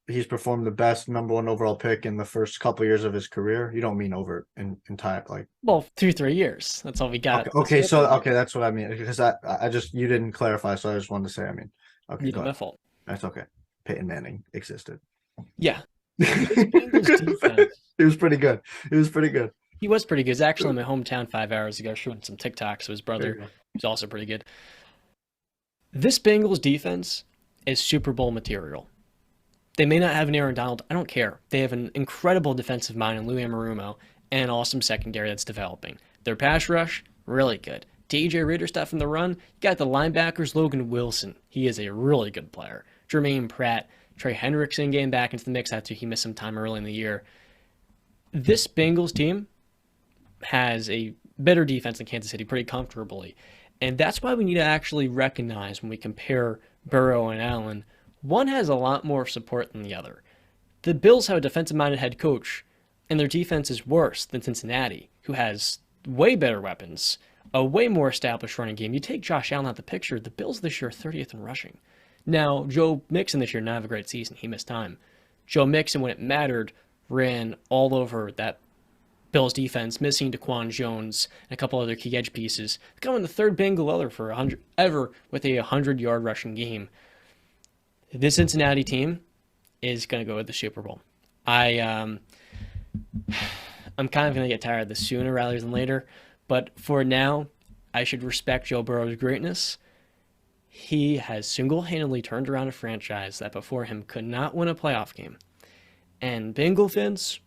Speaker 3: He's performed the best number 1 overall pick in the first couple years of his career. You don't mean over in entire like.
Speaker 1: Well, 2-3 years. That's all we got.
Speaker 3: Okay, that's what I mean because I just you didn't clarify, so I just wanted to say. I mean, okay,
Speaker 1: Yeah, my fault.
Speaker 3: That's okay. Peyton Manning existed.
Speaker 1: Yeah. Defense,
Speaker 3: It was pretty good. He was pretty good.
Speaker 1: He was pretty good. He was actually in my hometown 5 hours ago shooting some TikToks with his brother. He's also pretty good. This Bengals defense is Super Bowl material. They may not have an Aaron Donald. I don't care. They have an incredible defensive mind in Lou Anarumo and an awesome secondary that's developing. Their pass rush, really good. DJ Reader stuff in the run. You got the linebackers, Logan Wilson. He is a really good player. Jermaine Pratt, Trey Hendrickson getting back into the mix after he missed some time early in the year. This Bengals team has a better defense than Kansas City pretty comfortably. And that's why we need to actually recognize when we compare Burrow and Allen, one has a lot more support than the other. The Bills have a defensive-minded head coach, and their defense is worse than Cincinnati, who has way better weapons, a way more established running game. You take Josh Allen out of the picture, the Bills this year are 30th in rushing. Now, Joe Mixon this year not have a great season. He missed time. Joe Mixon, when it mattered, ran all over that Bills defense, missing DaQuan Jones and a couple other key edge pieces. Becoming the 3rd Bengal ever with a 100-yard rushing game. This Cincinnati team is going to go to the Super Bowl. I'm kind of going to get tired of this sooner rather than later, but for now, I should respect Joe Burrow's greatness. He has single-handedly turned around a franchise that before him could not win a playoff game. And Bengal fans,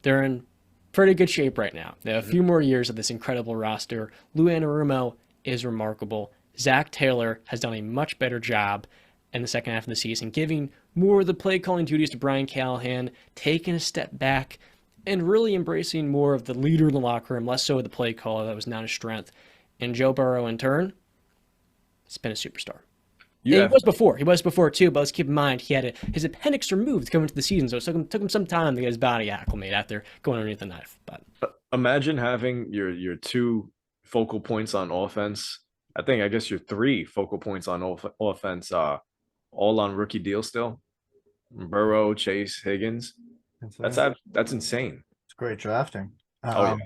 Speaker 1: they're in pretty good shape right now. They have a few more years of this incredible roster. Lou Anarumo is remarkable. Zach Taylor has done a much better job in the second half of the season, giving more of the play-calling duties to Brian Callahan, taking a step back, and really embracing more of the leader in the locker room, less so of the play caller that was not his strength. And Joe Burrow, in turn, has been a superstar. Yeah. He was before too, but let's keep in mind he had his appendix removed coming into the season, so it took him some time to get his body acclimated after going underneath the knife. But
Speaker 2: imagine having your 2 focal points on offense. I guess your 3 focal points on offense, all on rookie deal still. Burrow, Chase, Higgins. That's insane.
Speaker 3: It's great drafting.
Speaker 2: Yeah.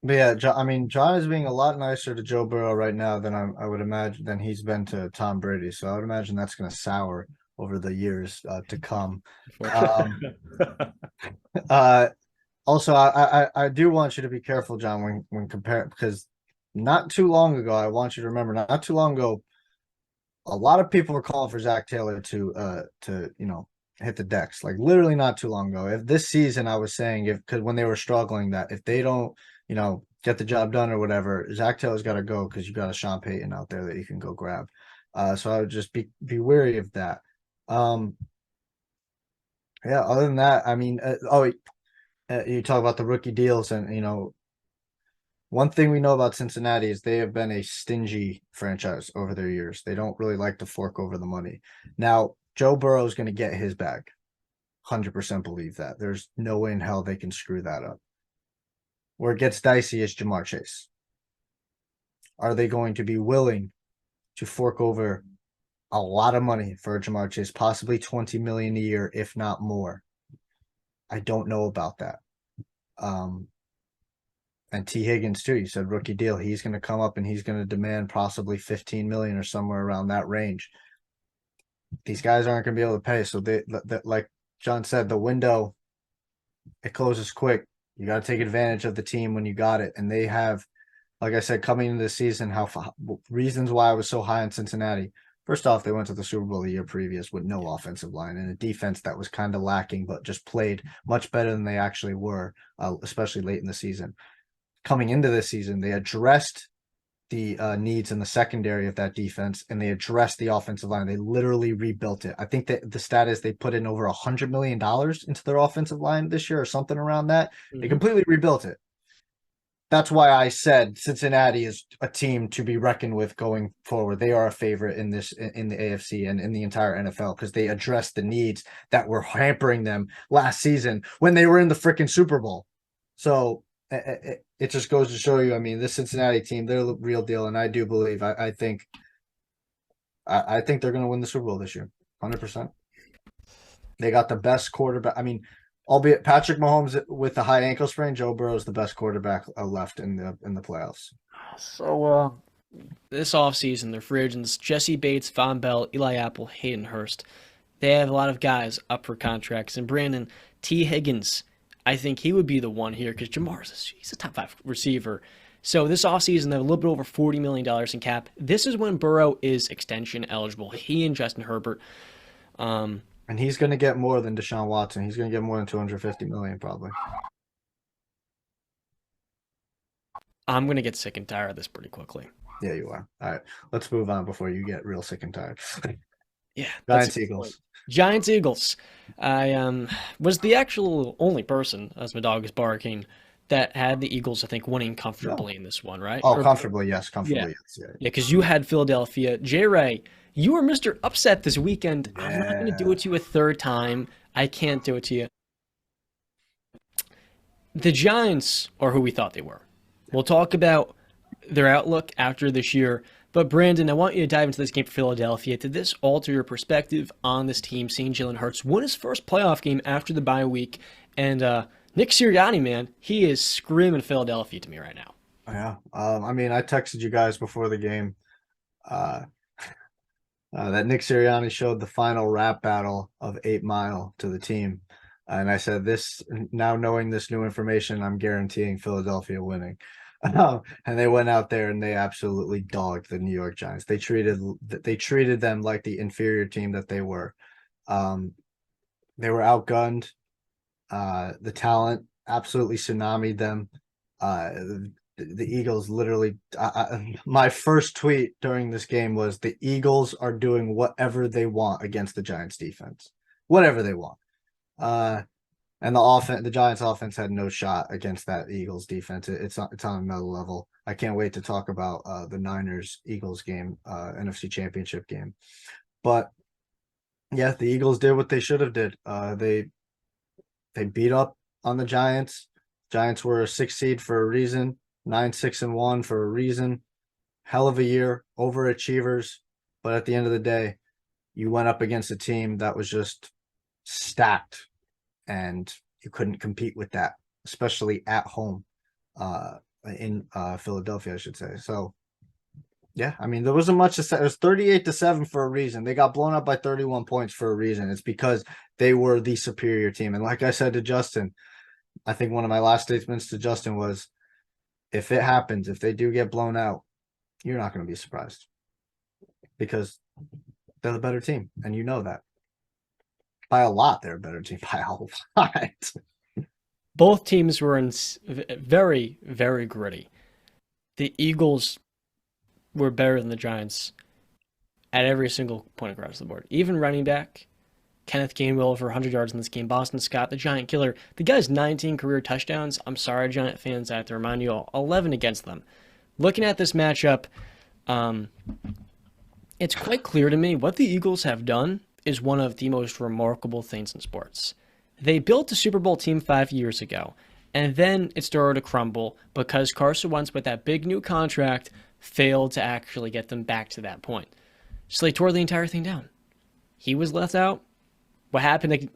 Speaker 3: But yeah, John is being a lot nicer to Joe Burrow right now than I would imagine than he's been to Tom Brady. So I would imagine that's going to sour over the years to come. Also, I do want you to be careful, John, when comparing, because not too long ago, I want you to remember, not too long ago, a lot of people were calling for Zach Taylor to hit the decks. Like literally not too long ago. If this season, I was saying because when they were struggling, that if they don't get the job done or whatever, Zach Taylor's got to go because you got a Sean Payton out there that you can go grab. So I would just be wary of that. Yeah. Other than that, you talk about the rookie deals and One thing we know about Cincinnati is they have been a stingy franchise over their years. They don't really like to fork over the money. Now, Joe Burrow is going to get his bag. 100% believe that. There's no way in hell they can screw that up. Where it gets dicey is Jamar Chase. Are they going to be willing to fork over a lot of money for Jamar Chase, possibly $20 million a year, if not more? I don't know about that. And T. Higgins too. You said rookie deal. He's going to come up and he's going to demand possibly 15 million or somewhere around that range. These guys aren't going to be able to pay. So they like John said, the window, it closes quick. You got to take advantage of the team when you got it. And they have, like I said, coming into the season, reasons why I was so high on Cincinnati. First off, they went to the Super Bowl the year previous with no offensive line and a defense that was kind of lacking, but just played much better than they actually were, especially late in the season. Coming into this season, they addressed the needs in the secondary of that defense, and they addressed the offensive line. They literally rebuilt it. I think that the stat is they put in over $100 million into their offensive line this year or something around that. Mm-hmm. They completely rebuilt it. That's why I said Cincinnati is a team to be reckoned with going forward. They are a favorite in the AFC and in the entire NFL because they addressed the needs that were hampering them last season when they were in the freaking Super Bowl. So it just goes to show you, I mean, this Cincinnati team, they're the real deal. And I do believe, I think they're going to win the Super Bowl this year. 100%. They got the best quarterback. I mean, albeit Patrick Mahomes with the high ankle sprain, Joe Burrow is the best quarterback left in the playoffs.
Speaker 1: So this offseason, their free agents, Jesse Bates, Von Bell, Eli Apple, Hayden Hurst. They have a lot of guys up for contracts. And Brandon, T. Higgins, I think he would be the one here because he's a top 5 receiver. So this offseason, they have a little bit over $40 million in cap. This is when Burrow is extension eligible. He and Justin Herbert.
Speaker 3: And he's going to get more than Deshaun Watson. He's going to get more than $250 million probably.
Speaker 1: I'm going to get sick and tired of this pretty quickly.
Speaker 3: Yeah, you are. All right, let's move on before you get real sick and tired.
Speaker 1: Yeah.
Speaker 3: Giants Eagles.
Speaker 1: Giants Eagles. I was the actual only person, as my dog is barking, that had the Eagles, I think, winning comfortably in this one, right?
Speaker 3: Oh, comfortably, yes. Comfortably, yes.
Speaker 1: Yeah, because you had Philadelphia. JRey, you were Mr. Upset this weekend. Yeah. I'm not going to do it to you a third time. I can't do it to you. The Giants are who we thought they were. We'll talk about their outlook after this year. But Brandon, I want you to dive into this game for Philadelphia. Did this alter your perspective on this team, seeing Jalen Hurts win his first playoff game after the bye week? And Nick Sirianni, man, he is screaming Philadelphia to me right now.
Speaker 3: Yeah. I mean, I texted you guys before the game that Nick Sirianni showed the final rap battle of 8 Mile to the team. And I said, now knowing this new information, I'm guaranteeing Philadelphia winning. And they went out there and they absolutely dogged the New York Giants. They treated them like the inferior team that they were. They were outgunned. The talent absolutely tsunamied them. The Eagles literally. My first tweet during this game was the Eagles are doing whatever they want against the Giants defense, whatever they want. And the Giants offense had no shot against that Eagles defense. It's on another level. I can't wait to talk about the Niners-Eagles game, NFC Championship game. But yeah, the Eagles did what they should have did. They beat up on the Giants. Giants were a 6 seed for a reason, 9-6-1 for a reason. Hell of a year, overachievers. But at the end of the day, you went up against a team that was just stacked. And you couldn't compete with that, especially at home in Philadelphia, I should say. So, yeah, I mean, there wasn't much to say. It was 38-7 for a reason. They got blown up by 31 points for a reason. It's because they were the superior team. And like I said to Justin, I think one of my last statements to Justin was, if it happens, if they do get blown out, you're not going to be surprised because they're the better team. And you know that. By a lot, they're a better team. By a lot.
Speaker 1: Both teams were very, very gritty. The Eagles were better than the Giants at every single point across the board. Even running back, Kenneth Gainwell over 100 yards in this game. Boston Scott, the Giant killer. The guy's 19 career touchdowns. I'm sorry, Giant fans, I have to remind you all, 11 against them. Looking at this matchup, it's quite clear to me what the Eagles have done is one of the most remarkable things in sports. They built a Super Bowl team 5 years ago, and then it started to crumble because Carson Wentz, with that big new contract, failed to actually get them back to that point. So they tore the entire thing down. He was left out. What happened?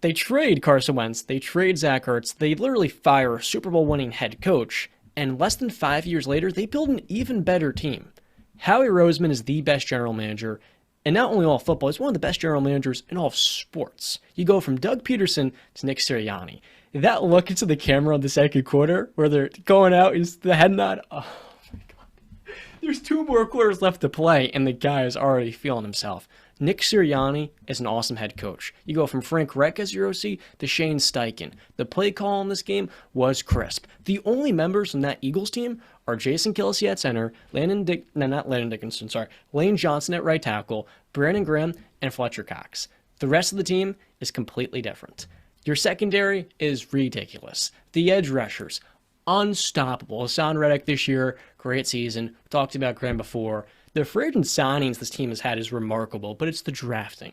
Speaker 1: They trade Carson Wentz. They trade Zach Ertz. They literally fire a Super Bowl winning head coach. And less than 5 years later, they build an even better team. Howie Roseman is the best general manager, and not only all of football, he's one of the best general managers in all of sports. You go from Doug Peterson to Nick Sirianni. That look into the camera in the second quarter, where they're going out, is the head nod. Oh my God. There's 2 more quarters left to play, and the guy is already feeling himself. Nick Sirianni is an awesome head coach. You go from Frank Reich as your OC to Shane Steichen. The play call in this game was crisp. The only members from that Eagles team are Jason Kelce at center, Lane Johnson at right tackle, Brandon Graham, and Fletcher Cox. The rest of the team is completely different. Your secondary is ridiculous. The edge rushers, unstoppable. Hassan Reddick this year, great season. We talked about Graham before. The free agent signings this team has had is remarkable, but it's the drafting.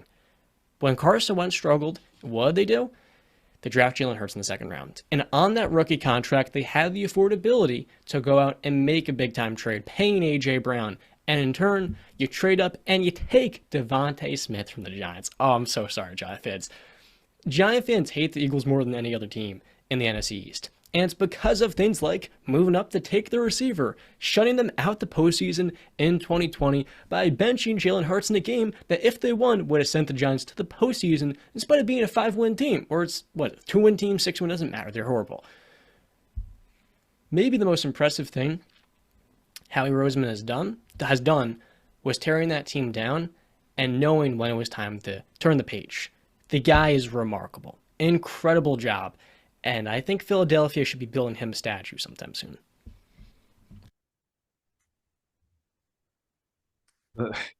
Speaker 1: When Carson Wentz struggled, what did they do? They draft Jalen Hurts in the second round. And on that rookie contract, they had the affordability to go out and make a big-time trade, paying A.J. Brown. And in turn, you trade up and you take Devontae Smith from the Giants. Oh, I'm so sorry, Giant fans. Giant fans hate the Eagles more than any other team in the NFC East. And it's because of things like moving up to take the receiver, shutting them out the postseason in 2020 by benching Jalen Hurts in a game that, if they won, would have sent the Giants to the postseason in spite of being a 5-win team. Or it's, a 2-win team, 6-win, doesn't matter. They're horrible. Maybe the most impressive thing Howie Roseman has done was tearing that team down and knowing when it was time to turn the page. The guy is remarkable. Incredible job. And I think Philadelphia should be building him a statue sometime soon.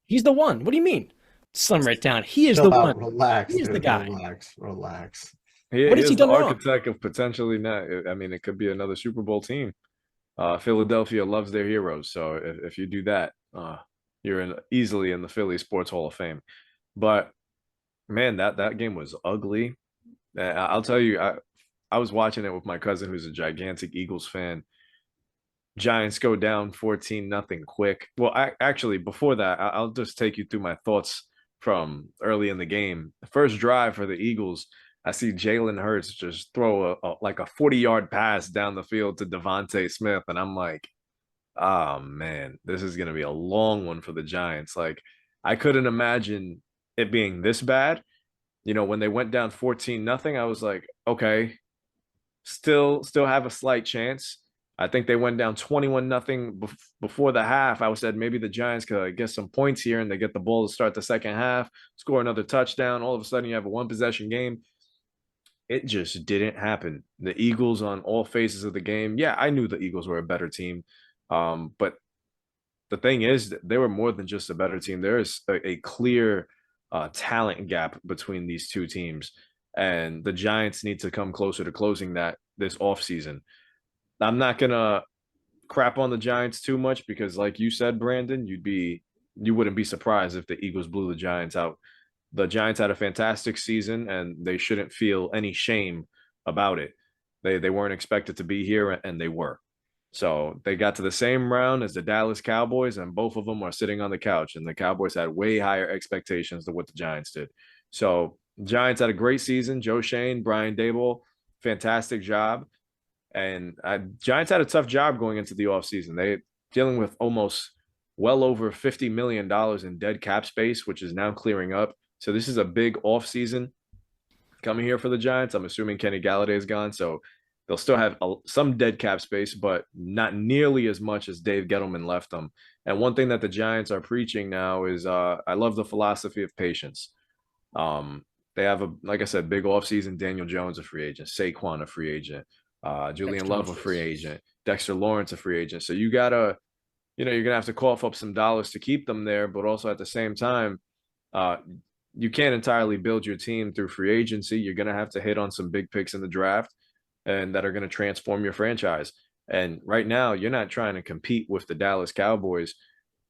Speaker 1: He's the one. What do you mean? Slim right down. He is the one.
Speaker 3: Relax.
Speaker 1: He is the guy.
Speaker 3: Relax.
Speaker 2: What has he done wrong? Architect of potentially not. I mean, it could be another Super Bowl team. Philadelphia loves their heroes, so if you do that, you're easily in the Philly Sports Hall of Fame. But man, that game was ugly. I'll tell you, I was watching it with my cousin, who's a gigantic Eagles fan. Giants go down 14-0 quick. Well, actually, before that, I'll just take you through my thoughts from early in the game. The first drive for the Eagles, I see Jalen Hurts just throw a 40-yard pass down the field to Devontae Smith, and I'm like, oh man, this is gonna be a long one for the Giants. Like, I couldn't imagine it being this bad. You know, when they went down 14-0, I was like, okay, still have a slight chance. I think they went down 21-0 before the half. I said maybe the Giants could get some points here and they get the ball to start the second half, score another touchdown. All of a sudden, you have a one-possession game. It just didn't happen. The Eagles on all phases of the game. Yeah, I knew the Eagles were a better team. But the thing is, they were more than just a better team. There is a clear talent gap between these two teams. And the Giants need to come closer to closing that this offseason. I'm not going to crap on the Giants too much because, like you said, Brandon, you wouldn't be surprised if the Eagles blew the Giants out. The Giants had a fantastic season, and they shouldn't feel any shame about it. They weren't expected to be here, and they were. So they got to the same round as the Dallas Cowboys, and both of them are sitting on the couch, and the Cowboys had way higher expectations than what the Giants did. So Giants had a great season. Joe Shane, Brian Daboll, fantastic job. And Giants had a tough job going into the offseason. They dealing with almost well over $50 million in dead cap space, which is now clearing up. So this is a big offseason coming here for the Giants. I'm assuming Kenny Galladay is gone, so they'll still have some dead cap space, but not nearly as much as Dave Gettleman left them. And one thing that the Giants are preaching now is I love the philosophy of patience. They have like I said, big offseason. Daniel Jones, a free agent. Saquon, a free agent. Julian Love, a free agent. Dexter Lawrence, a free agent. So you gotta, you're gonna have to cough up some dollars to keep them there, but also at the same time, you can't entirely build your team through free agency. You're going to have to hit on some big picks in the draft and that are going to transform your franchise. And right now, you're not trying to compete with the Dallas Cowboys.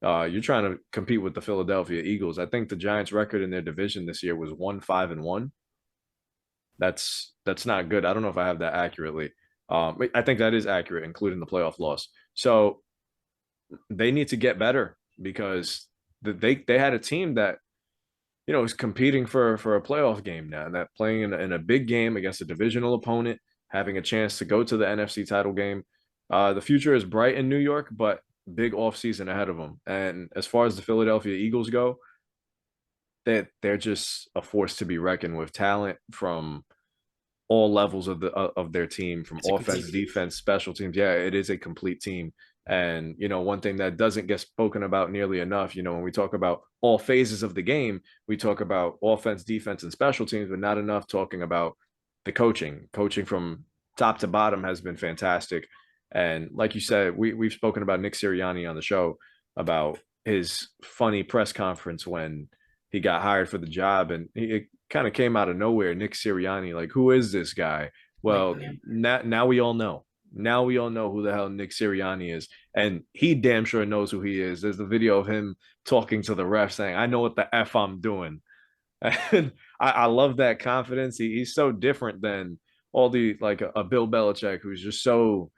Speaker 2: You're trying to compete with the Philadelphia Eagles. I think the Giants' record in their division this year was 1-5-1. That's not good. I don't know if I have that accurately. I think that is accurate, including the playoff loss. So they need to get better because they had a team that is competing for a playoff game now, and that playing in a big game against a divisional opponent, having a chance to go to the NFC title game. The future is bright in New York, but big offseason ahead of them. And as far as the Philadelphia Eagles go, they're just a force to be reckoned with. Talent from all levels of their team, from offense, defense, special teams. Yeah, it is a complete team. And, one thing that doesn't get spoken about nearly enough, when we talk about all phases of the game, we talk about offense, defense, and special teams, but not enough talking about the coaching. Coaching from top to bottom has been fantastic. And like you said, we've spoken about Nick Sirianni on the show about his funny press conference when he got hired for the job, and it kind of came out of nowhere. Nick Sirianni, like, who is this guy? Well, now we all know. Now we all know who the hell Nick Sirianni is, and he damn sure knows who he is. There's the video of him talking to the ref saying, "I know what the F I'm doing." And I love that confidence. He's so different than all the, like a Bill Belichick, who's just so,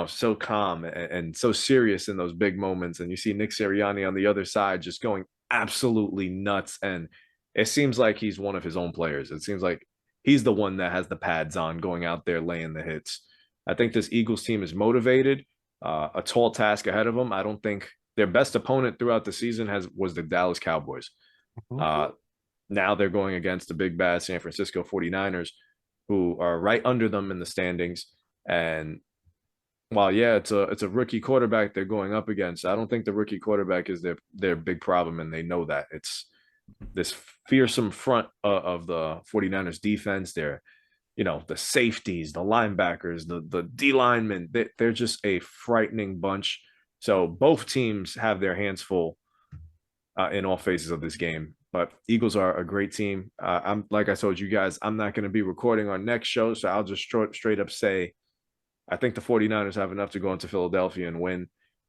Speaker 2: so calm and so serious in those big moments. And you see Nick Sirianni on the other side just going absolutely nuts. And it seems like he's one of his own players. It seems like he's the one that has the pads on, going out there laying the hits. I think this Eagles team is motivated, a tall task ahead of them. I don't think their best opponent throughout the season was the Dallas Cowboys. Now they're going against the big bad San Francisco 49ers, who are right under them in the standings. And while, yeah, it's a rookie quarterback they're going up against, I don't think the rookie quarterback is their big problem, and they know that. It's this fearsome front of the 49ers defense. They're, the safeties, the linebackers, the D linemen, they're just a frightening bunch. So both teams have their hands full in all phases of this game. But Eagles are a great team. I'm, like I told you guys, I'm not going to be recording our next show, so I'll just straight up say I think the 49ers have enough to go into Philadelphia and win.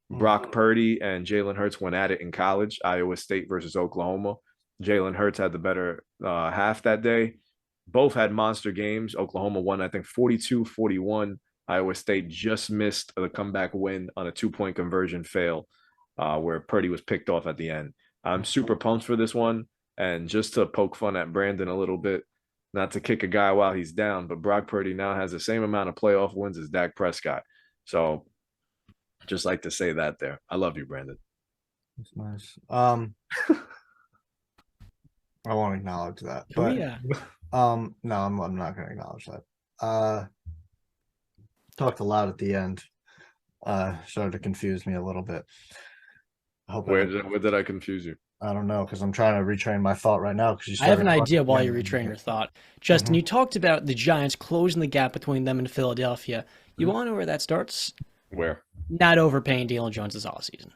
Speaker 2: Brock Purdy and Jalen Hurts went at it in college, Iowa State versus Oklahoma. Jalen Hurts had the better half that day. Both had monster games. Oklahoma won, I think, 42-41. Iowa State just missed the comeback win on a 2-point conversion fail where Purdy was picked off at the end. I'm super pumped for this one. And just to poke fun at Brandon a little bit, not to kick a guy while he's down, but Brock Purdy now has the same amount of playoff wins as Dak Prescott. So just like to say that there. I love you, Brandon.
Speaker 3: That's nice. I won't acknowledge that. But no, I'm not gonna acknowledge that. Talked a lot at the end. Started to confuse me a little bit.
Speaker 2: Where did I confuse you?
Speaker 3: I don't know, because I'm trying to retrain my thought right now. Because
Speaker 1: I have an idea while you retrain your thought. Justin, you talked about the Giants closing the gap between them and Philadelphia. You want to know where that starts?
Speaker 2: Where?
Speaker 1: Not overpaying Daniel Jones this offseason.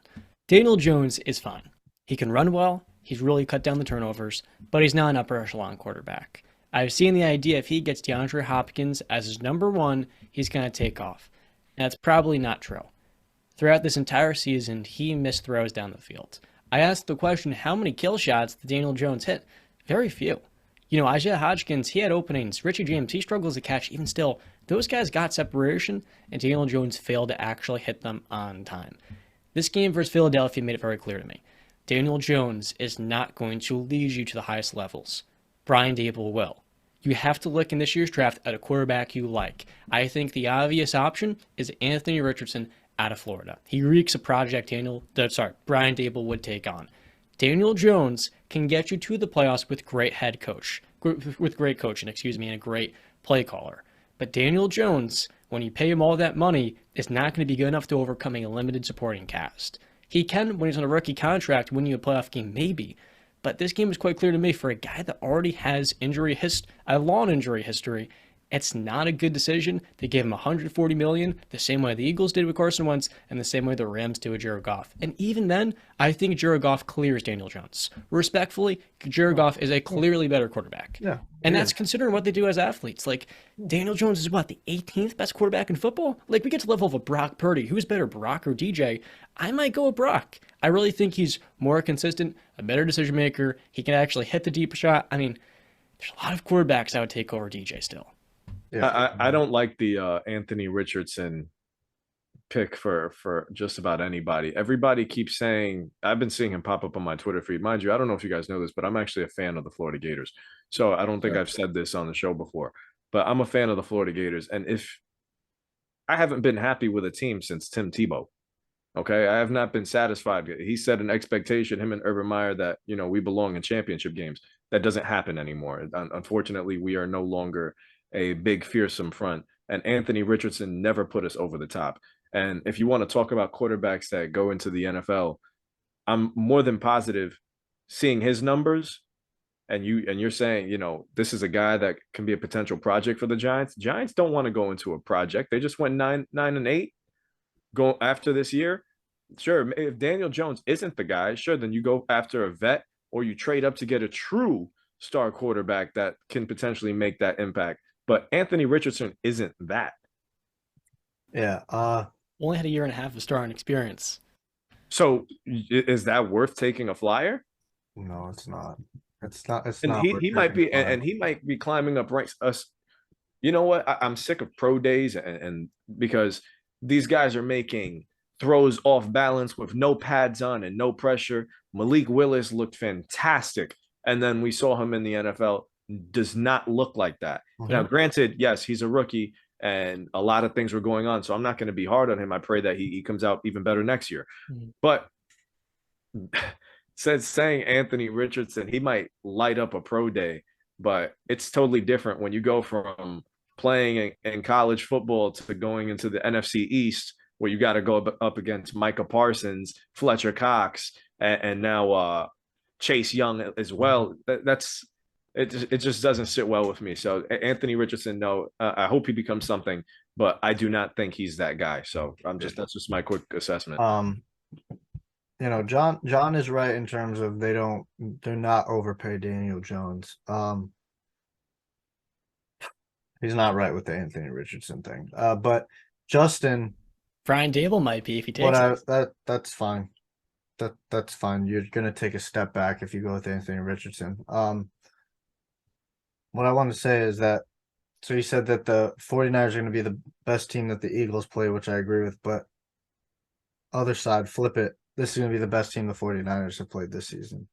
Speaker 1: Daniel Jones is fine. He can run well. He's really cut down the turnovers, but he's not an upper echelon quarterback. I've seen the idea if he gets DeAndre Hopkins as his number one, he's going to take off. And that's probably not true. Throughout this entire season, he missed throws down the field. I asked the question, how many kill shots did Daniel Jones hit? Very few. Isaiah Hodgins, he had openings. Richie James, he struggles to catch. Even still, those guys got separation, and Daniel Jones failed to actually hit them on time. This game versus Philadelphia made it very clear to me. Daniel Jones is not going to lead you to the highest levels. Brian Daboll will. You have to look in this year's draft at a quarterback you like. I think the obvious option is Anthony Richardson out of Florida. He reeks a project Brian Daboll would take on. Daniel Jones can get you to the playoffs with great great coaching, and a great play caller. But Daniel Jones, when you pay him all that money, is not going to be good enough to overcome a limited supporting cast. He can, when he's on a rookie contract, win you a playoff game, maybe. But this game is quite clear to me for a guy that already has a long injury history, It's not a good decision. They gave him $140 million, the same way the Eagles did with Carson Wentz, and the same way the Rams did with Jared Goff. And even then, I think Jared Goff clears Daniel Jones. Respectfully, Jared Goff is a clearly better quarterback.
Speaker 3: Yeah.
Speaker 1: And that's considering what they do as athletes. Like, Daniel Jones is what, the 18th best quarterback in football? Like, we get to the level of a Brock Purdy. Who's better, Brock or DJ? I might go with Brock. I really think he's more consistent, a better decision maker. He can actually hit the deep shot. I mean, there's a lot of quarterbacks I would take over DJ still.
Speaker 2: Yeah. I don't like the Anthony Richardson pick for just about anybody. Everybody keeps saying, I've been seeing him pop up on my Twitter feed. Mind you, I don't know if you guys know this, but I'm actually a fan of the Florida Gators. So I don't think I've said this on the show before, but I'm a fan of the Florida Gators. And if I haven't been happy with a team since Tim Tebow. Okay, I have not been satisfied. He set an expectation, him and Urban Meyer, that, you know, we belong in championship games. That doesn't happen anymore. Unfortunately, we are no longer a big, fearsome front. And Anthony Richardson never put us over the top. And if you want to talk about quarterbacks that go into the NFL, I'm more than positive seeing his numbers. And you're saying, you know, this is a guy that can be a potential project for the Giants. Giants don't want to go into a project. They just went 9-8. Go after this year. Sure, if Daniel Jones isn't the guy, sure, then you go after a vet or you trade up to get a true star quarterback that can potentially make that impact. But Anthony Richardson isn't that.
Speaker 3: Yeah.
Speaker 1: Only had a year and a half of starting experience.
Speaker 2: So is that worth taking a flyer?
Speaker 3: No, it's not. It's not. It's
Speaker 2: and
Speaker 3: not.
Speaker 2: He might be, and he might be climbing up ranks. You know what? I'm sick of pro days, and because these guys are making throws off balance with no pads on and no pressure. Malik Willis looked fantastic. And then we saw him in the NFL. Does not look like that. Mm-hmm. Now, granted, yes, he's a rookie and a lot of things were going on. So I'm not going to be hard on him. I pray that he comes out even better next year. Mm-hmm. But saying Anthony Richardson, he might light up a pro day, but it's totally different when you go from playing in college football to going into the NFC East, where you got to go up against Micah Parsons, Fletcher Cox, and now Chase Young as well. It just doesn't sit well with me. So Anthony Richardson, no, I hope he becomes something, but I do not think he's that guy. So that's just my quick assessment.
Speaker 3: You know, John is right in terms of they're not overpay Daniel Jones. He's not right with the Anthony Richardson thing. But Justin,
Speaker 1: Brian Dable might be if he takes
Speaker 3: it. That's fine. That's fine. You're gonna take a step back if you go with Anthony Richardson. What I want to say is that, so you said that the 49ers are going to be the best team that the Eagles play, which I agree with, but other side, flip it. This is going to be the best team the 49ers have played this season.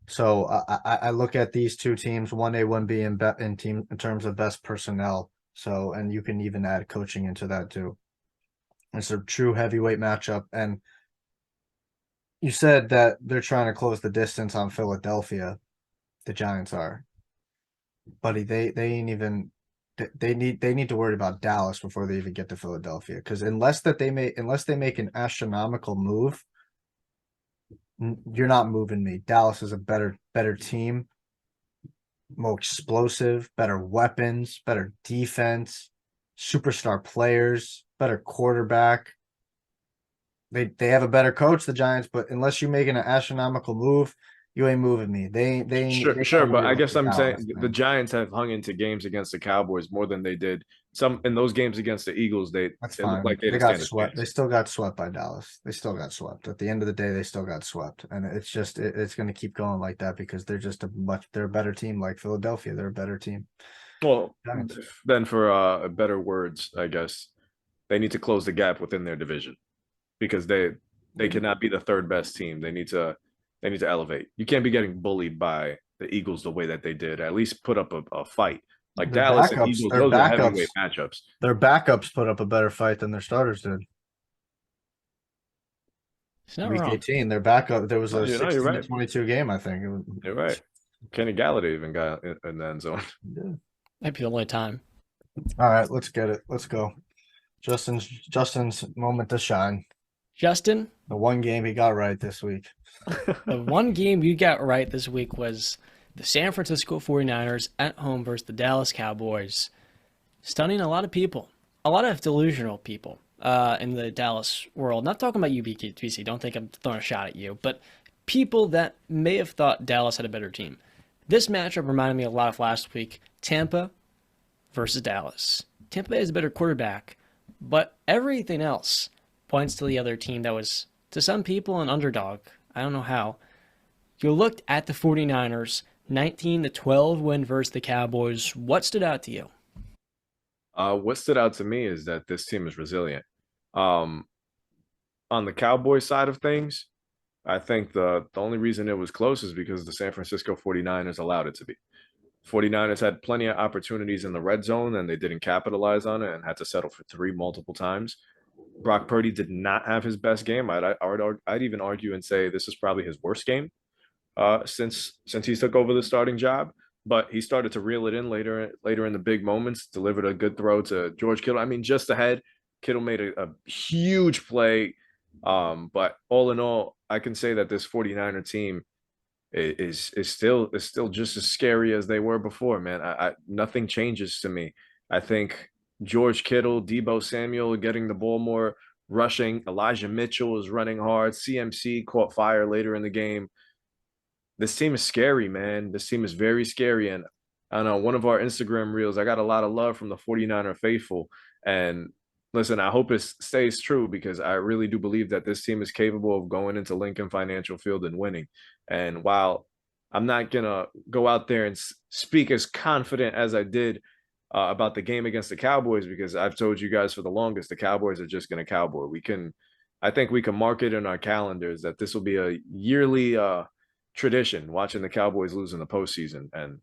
Speaker 3: So I look at these two teams, 1A, 1B in terms of best personnel. So, and you can even add coaching into that too. It's a true heavyweight matchup. And you said that they're trying to close the distance on Philadelphia. The Giants are, buddy. They ain't even. They need to worry about Dallas before they even get to Philadelphia. Because unless they make an astronomical move, you're not moving me. Dallas is a better team, more explosive, better weapons, better defense, superstar players, better quarterback. They have a better coach, the Giants, but unless you're making an astronomical move, you ain't moving me. They
Speaker 2: sure, but I guess I'm saying the Giants have hung into games against the Cowboys more than they did some in those games against the Eagles.
Speaker 3: That's fine. Like they got swept. They still got swept by Dallas. They still got swept. At the end of the day, they still got swept, and it's just it's going to keep going like that because they're just they're a better team. Like Philadelphia, they're a better team.
Speaker 2: Well, then for better words, I guess they need to close the gap within their division because they cannot be the third best team. They need to elevate. You can't be getting bullied by the Eagles the way that they did. At least put up a fight. Like their Dallas and Eagles, those are heavyweight matchups.
Speaker 3: Their backups put up a better fight than their starters did. Week 18, their backup, there was a 16-22 game, I think.
Speaker 2: You're right. Kenny Galladay even got in the end zone.
Speaker 3: Yeah.
Speaker 1: Might be the only time.
Speaker 3: All right, let's get it. Let's go. Justin's moment to shine.
Speaker 1: Justin?
Speaker 3: The one game he got right this week.
Speaker 1: The one game you got right this week was The San Francisco 49ers at home versus the Dallas Cowboys. Stunning a lot of people, a lot of delusional people in the Dallas world. Not talking about you, BC. Don't think I'm throwing a shot at you, but people that may have thought Dallas had a better team. This matchup reminded me a lot of last week. Tampa versus Dallas. Tampa Bay is a better quarterback, but everything else points to the other team that was, to some people, an underdog. I don't know how. You looked at the 49ers, 19-12 win versus the Cowboys. What stood out to you?
Speaker 2: What stood out to me is that this team is resilient. On the Cowboys side of things, I think the only reason it was close is because the San Francisco 49ers allowed it to be. 49ers had plenty of opportunities in the red zone and they didn't capitalize on it and had to settle for 3 multiple times. Brock Purdy did not have his best game. I'd even argue and say this is probably his worst game since he took over the starting job. But he started to reel it in later in the big moments, delivered a good throw to George Kittle. I mean, just ahead, Kittle made a huge play. But all in all, I can say that this 49er team is still just as scary as they were before, man. Nothing changes to me. I think George Kittle, Deebo Samuel getting the ball more rushing. Elijah Mitchell is running hard. CMC caught fire later in the game. This team is scary, man. This team is very scary. And I don't know, one of our Instagram reels, I got a lot of love from the 49er faithful. And listen, I hope it stays true because I really do believe that this team is capable of going into Lincoln Financial Field and winning. And while I'm not going to go out there and speak as confident as I did about the game against the Cowboys, because I've told you guys for the longest, the Cowboys are just going to cowboy. I think we can mark it in our calendars that this will be a yearly tradition, watching the Cowboys lose in the postseason. And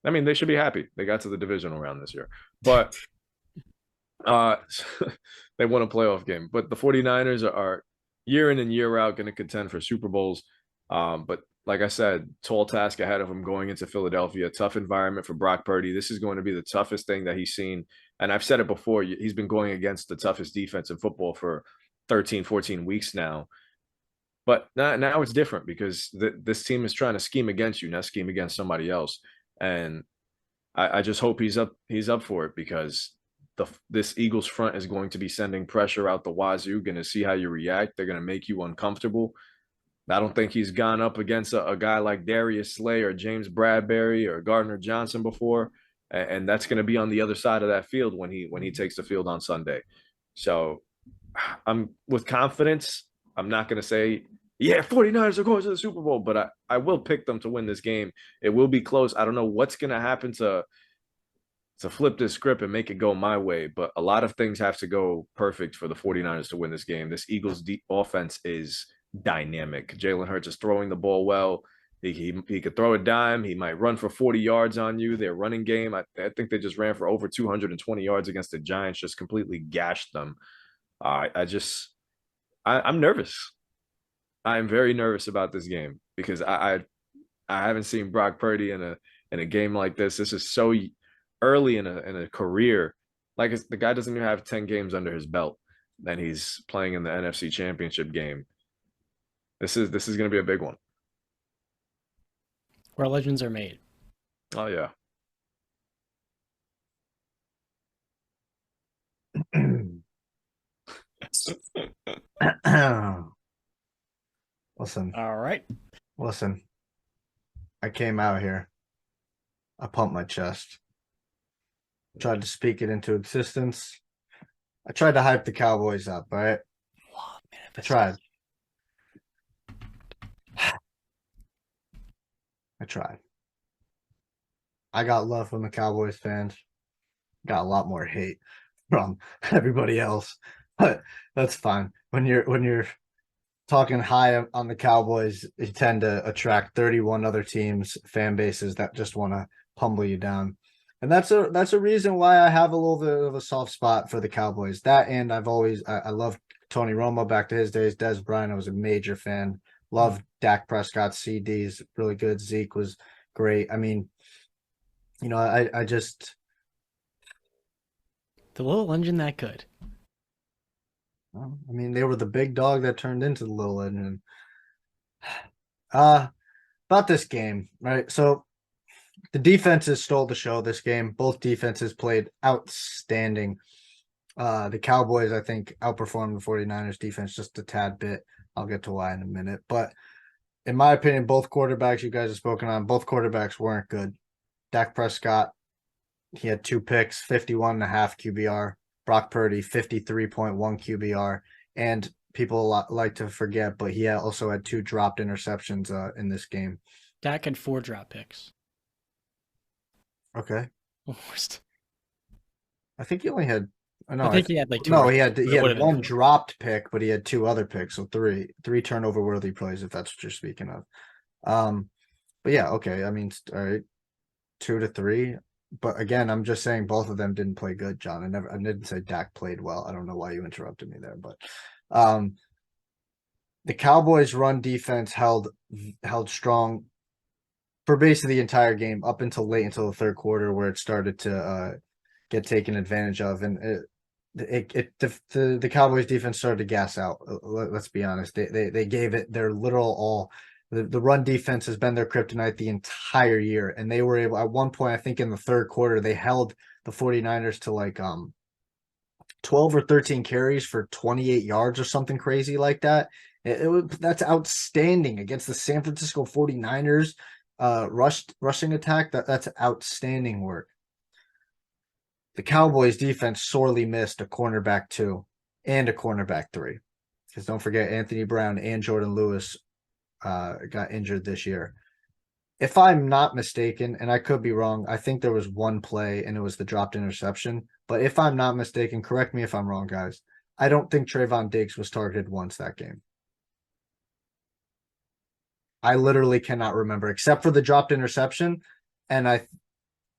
Speaker 2: I mean, they should be happy. They got to the divisional round this year. But they won a playoff game. But the 49ers are year in and year out going to contend for Super Bowls. But like I said, tall task ahead of him going into Philadelphia. Tough environment for Brock Purdy. This is going to be the toughest thing that he's seen. And I've said it before, he's been going against the toughest defense in football for 13, 14 weeks now. But now it's different because this team is trying to scheme against you, not scheme against somebody else. And I just hope he's up for it because this Eagles front is going to be sending pressure out the wazoo, going to see how you react. They're going to make you uncomfortable. I don't think he's gone up against a guy like Darius Slay or James Bradbury or Gardner Johnson before. And that's going to be on the other side of that field when he takes the field on Sunday. So I'm with confidence. I'm not going to say, yeah, 49ers are going to the Super Bowl, but I will pick them to win this game. It will be close. I don't know what's going to happen to flip this script and make it go my way, but a lot of things have to go perfect for the 49ers to win this game. This Eagles offense is dynamic. Jalen Hurts is throwing the ball well. He could throw a dime. He might run for 40 yards on you. Their running game, I think they just ran for over 220 yards against the Giants, just completely gashed them. I'm nervous. I'm very nervous about this game because I haven't seen Brock Purdy in a game like this. This is so early in a career. Like the guy doesn't even have 10 games under his belt, and he's playing in the NFC Championship game. This is going to be a big one.
Speaker 1: Where legends are made.
Speaker 2: Oh yeah.
Speaker 3: Listen.
Speaker 1: All right.
Speaker 3: Listen. I came out here. I pumped my chest. Tried to speak it into existence. I tried to hype the Cowboys up, all right? I tried. I got love from the Cowboys fans. Got a lot more hate from everybody else, but that's fine. When you're talking high on the Cowboys, you tend to attract 31 other teams, fan bases that just want to pummel you down. And that's a reason why I have a little bit of a soft spot for the Cowboys. That, and I loved Tony Romo back to his days. Des Bryant, I was a major fan. Loved Dak Prescott's CDs, really good. Zeke was great. I mean, I just
Speaker 1: the little engine that could.
Speaker 3: Well, I mean, they were the big dog that turned into the little engine. About this game, right? So The defenses stole the show this game. Both defenses played outstanding. The Cowboys, I think, outperformed the 49ers defense just a tad bit. I'll get to why in a minute. But in my opinion, both quarterbacks you guys have spoken on, both quarterbacks weren't good. Dak Prescott, he had 2 picks, 51.5 QBR. Brock Purdy, 53.1 QBR. And people like to forget, but he also had 2 dropped interceptions in this game.
Speaker 1: Dak had 4 drop picks.
Speaker 3: Okay.
Speaker 1: Worst.
Speaker 3: I think he only had.
Speaker 1: I think he had like 2.
Speaker 3: No, he had
Speaker 1: would've been
Speaker 3: 1
Speaker 1: 4.
Speaker 3: dropped pick, but he had 2 other picks, so three turnover worthy plays, if that's what you're speaking of. But yeah, okay. I mean, all right, 2 to 3. But again, I'm just saying both of them didn't play good, John. I didn't say Dak played well. I don't know why you interrupted me there, but the Cowboys' run defense held strong for basically the entire game up until late into the third quarter, where it started to get taken advantage of, and the Cowboys defense started to gas out. Let's be honest. They gave it their literal all. The run defense has been their kryptonite the entire year, and they were able at one point, I think in the third quarter, they held the 49ers to like 12 or 13 carries for 28 yards or something crazy like that. That's outstanding against the San Francisco 49ers rushing attack. That's outstanding work. The Cowboys defense sorely missed a cornerback 2 and a cornerback 3. Because don't forget, Anthony Brown and Jordan Lewis got injured this year. If I'm not mistaken, and I could be wrong, I think there was 1 play and it was the dropped interception. But if I'm not mistaken, correct me if I'm wrong, guys. I don't think Trayvon Diggs was targeted once that game. I literally cannot remember, except for the dropped interception. And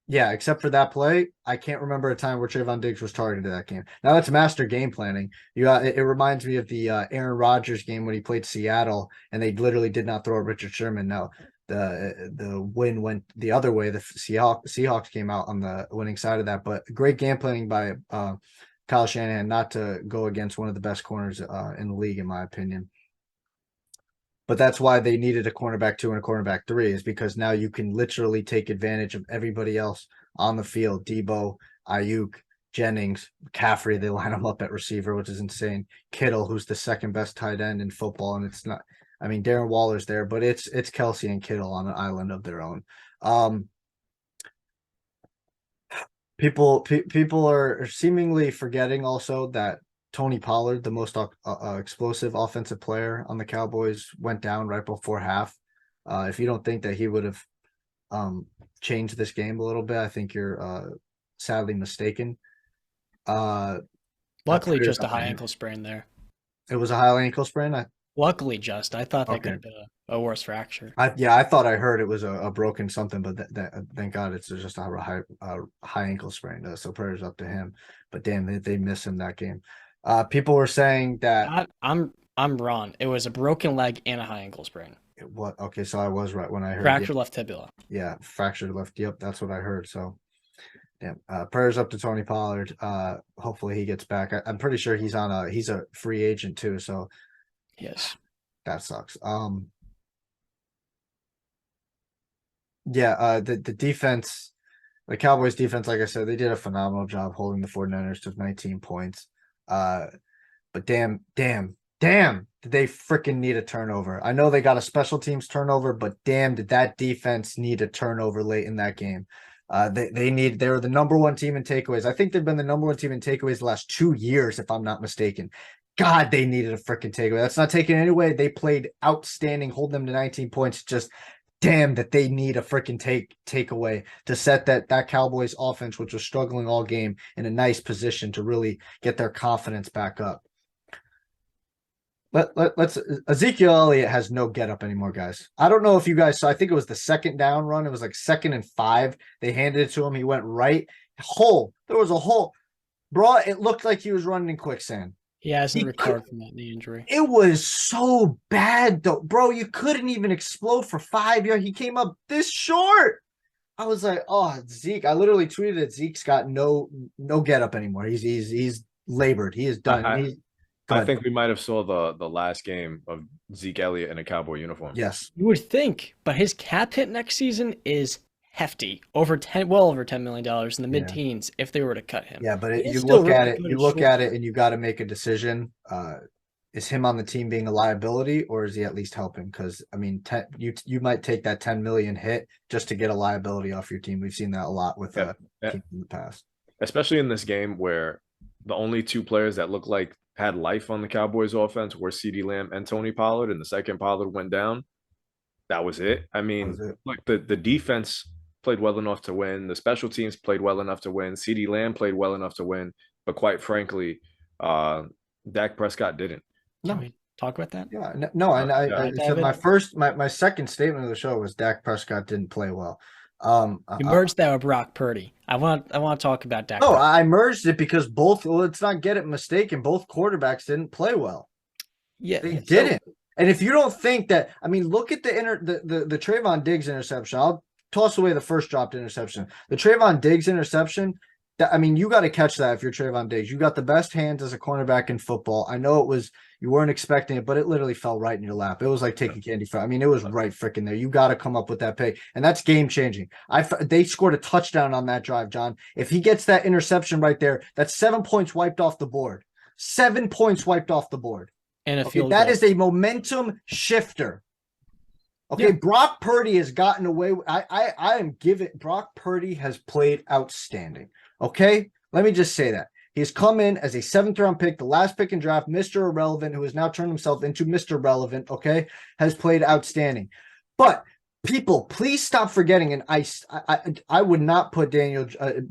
Speaker 3: except for that play, I can't remember a time where Trayvon Diggs was targeted that game. Now that's master game planning. It reminds me of the Aaron Rodgers game when he played Seattle, and they literally did not throw at Richard Sherman. No, the win went the other way. The Seahawks came out on the winning side of that, but great game planning by Kyle Shanahan not to go against one of the best corners in the league, in my opinion. But that's why they needed a cornerback 2 and a cornerback 3, is because now you can literally take advantage of everybody else on the field. Debo, Ayuk, Jennings, McCaffrey, they line them up at receiver, which is insane. Kittle, who's the second best tight end in football, and it's not, I mean, Darren Waller's there, but it's Kelsey and Kittle on an island of their own. People are seemingly forgetting also that Tony Pollard, the most explosive offensive player on the Cowboys, went down right before half. If you don't think that he would have changed this game a little bit, I think you're sadly mistaken.
Speaker 1: Luckily, just a high ankle sprain there.
Speaker 3: It was a high ankle sprain?
Speaker 1: Luckily, just. I thought that could have been a worse fracture.
Speaker 3: I thought I heard it was a broken something, but thank God it's just a high ankle sprain. So prayers up to him. But damn, they miss him that game. People were saying that
Speaker 1: I'm wrong. It was a broken leg and a high ankle sprain.
Speaker 3: What? Okay, so I was right when I heard
Speaker 1: fractured left tibia.
Speaker 3: Yeah, fractured left. Yep, that's what I heard. So, damn. Prayers up to Tony Pollard. Hopefully he gets back. I'm pretty sure he's a free agent too. So,
Speaker 1: yes,
Speaker 3: that sucks. Yeah. The defense, the Cowboys defense, like I said, they did a phenomenal job holding the 49ers to 19 points. But damn, did they freaking need a turnover? I know they got a special teams turnover, but damn, did that defense need a turnover late in that game? They were the number 1 team in takeaways. I think they've been the number 1 team in takeaways the last 2 years, if I'm not mistaken. God, they needed a freaking takeaway. That's not taking it anyway. They played outstanding, hold them to 19 points. Just damn that they need a freaking takeaway to set that Cowboys offense, which was struggling all game, in a nice position to really get their confidence back up. Let's Ezekiel Elliott has no get up anymore, guys. I don't know if you guys saw, I think it was the second down run. It was like 2nd and 5. They handed it to him. He went right. There was a hole. Bro, it looked like he was running in quicksand.
Speaker 1: He hasn't recovered from that knee injury.
Speaker 3: It was so bad, though. Bro, you couldn't even explode for 5 yards. He came up this short. I was like, oh, Zeke. I literally tweeted that Zeke's got no get up anymore. He's labored. He is done.
Speaker 2: I think we might have saw the last game of Zeke Elliott in a Cowboy uniform.
Speaker 3: Yes.
Speaker 1: You would think, but his cap hit next season is hefty, over $10 million in the mid-teens if they were to cut him.
Speaker 3: Yeah, but
Speaker 1: He is
Speaker 3: you
Speaker 1: still
Speaker 3: look
Speaker 1: really
Speaker 3: at it,
Speaker 1: good
Speaker 3: you
Speaker 1: in
Speaker 3: look
Speaker 1: short
Speaker 3: at it, and you got to make a decision. Is him on the team being a liability, or is he at least helping? Because I mean, you might take that 10 million hit just to get a liability off your team. We've seen that a lot with
Speaker 2: Yeah.
Speaker 3: teams in the past,
Speaker 2: Especially in this game where the only two players that looked like had life on the Cowboys offense were CeeDee Lamb and Tony Pollard, and the second Pollard went down, that was it. I
Speaker 3: That
Speaker 2: mean,
Speaker 3: was it.
Speaker 2: look, the defense played well enough to win. The special teams played well enough to win. CeeDee Lamb played well enough to win. But quite frankly, Dak Prescott didn't.
Speaker 1: Can we talk about that?
Speaker 3: Yeah, no, and I said
Speaker 1: David?
Speaker 3: my second statement of the show was Dak Prescott didn't play well.
Speaker 1: You merged that with Brock Purdy. I want to talk about Dak.
Speaker 3: No,
Speaker 1: Prescott.
Speaker 3: I merged it because let's not get it mistaken. Both quarterbacks didn't play well.
Speaker 1: Yeah,
Speaker 3: They didn't. And if you don't think that, I mean, look at the Trayvon Diggs interception. I'll toss away the first dropped interception. The Trayvon Diggs interception, I mean, you got to catch that if you're Trayvon Diggs. You got the best hands as a cornerback in football. I know you weren't expecting it, but it literally fell right in your lap. It was like taking candy from. I mean, it was right freaking there. You got to come up with that pick, and that's game changing. They scored a touchdown on that drive, John. If he gets that interception right there, that's 7 points wiped off the board. 7 points wiped off the board.
Speaker 1: And a field
Speaker 3: that
Speaker 1: goal.
Speaker 3: is a momentum shifter. Okay,
Speaker 1: Yeah.
Speaker 3: Brock Purdy has gotten away. I am giving Brock Purdy has played outstanding. Okay, let me just say that. He's come in as a 7th-round pick, the last pick in draft, Mr. Irrelevant, who has now turned himself into Mr. Relevant, okay, has played outstanding. But people, please stop forgetting, and I would not put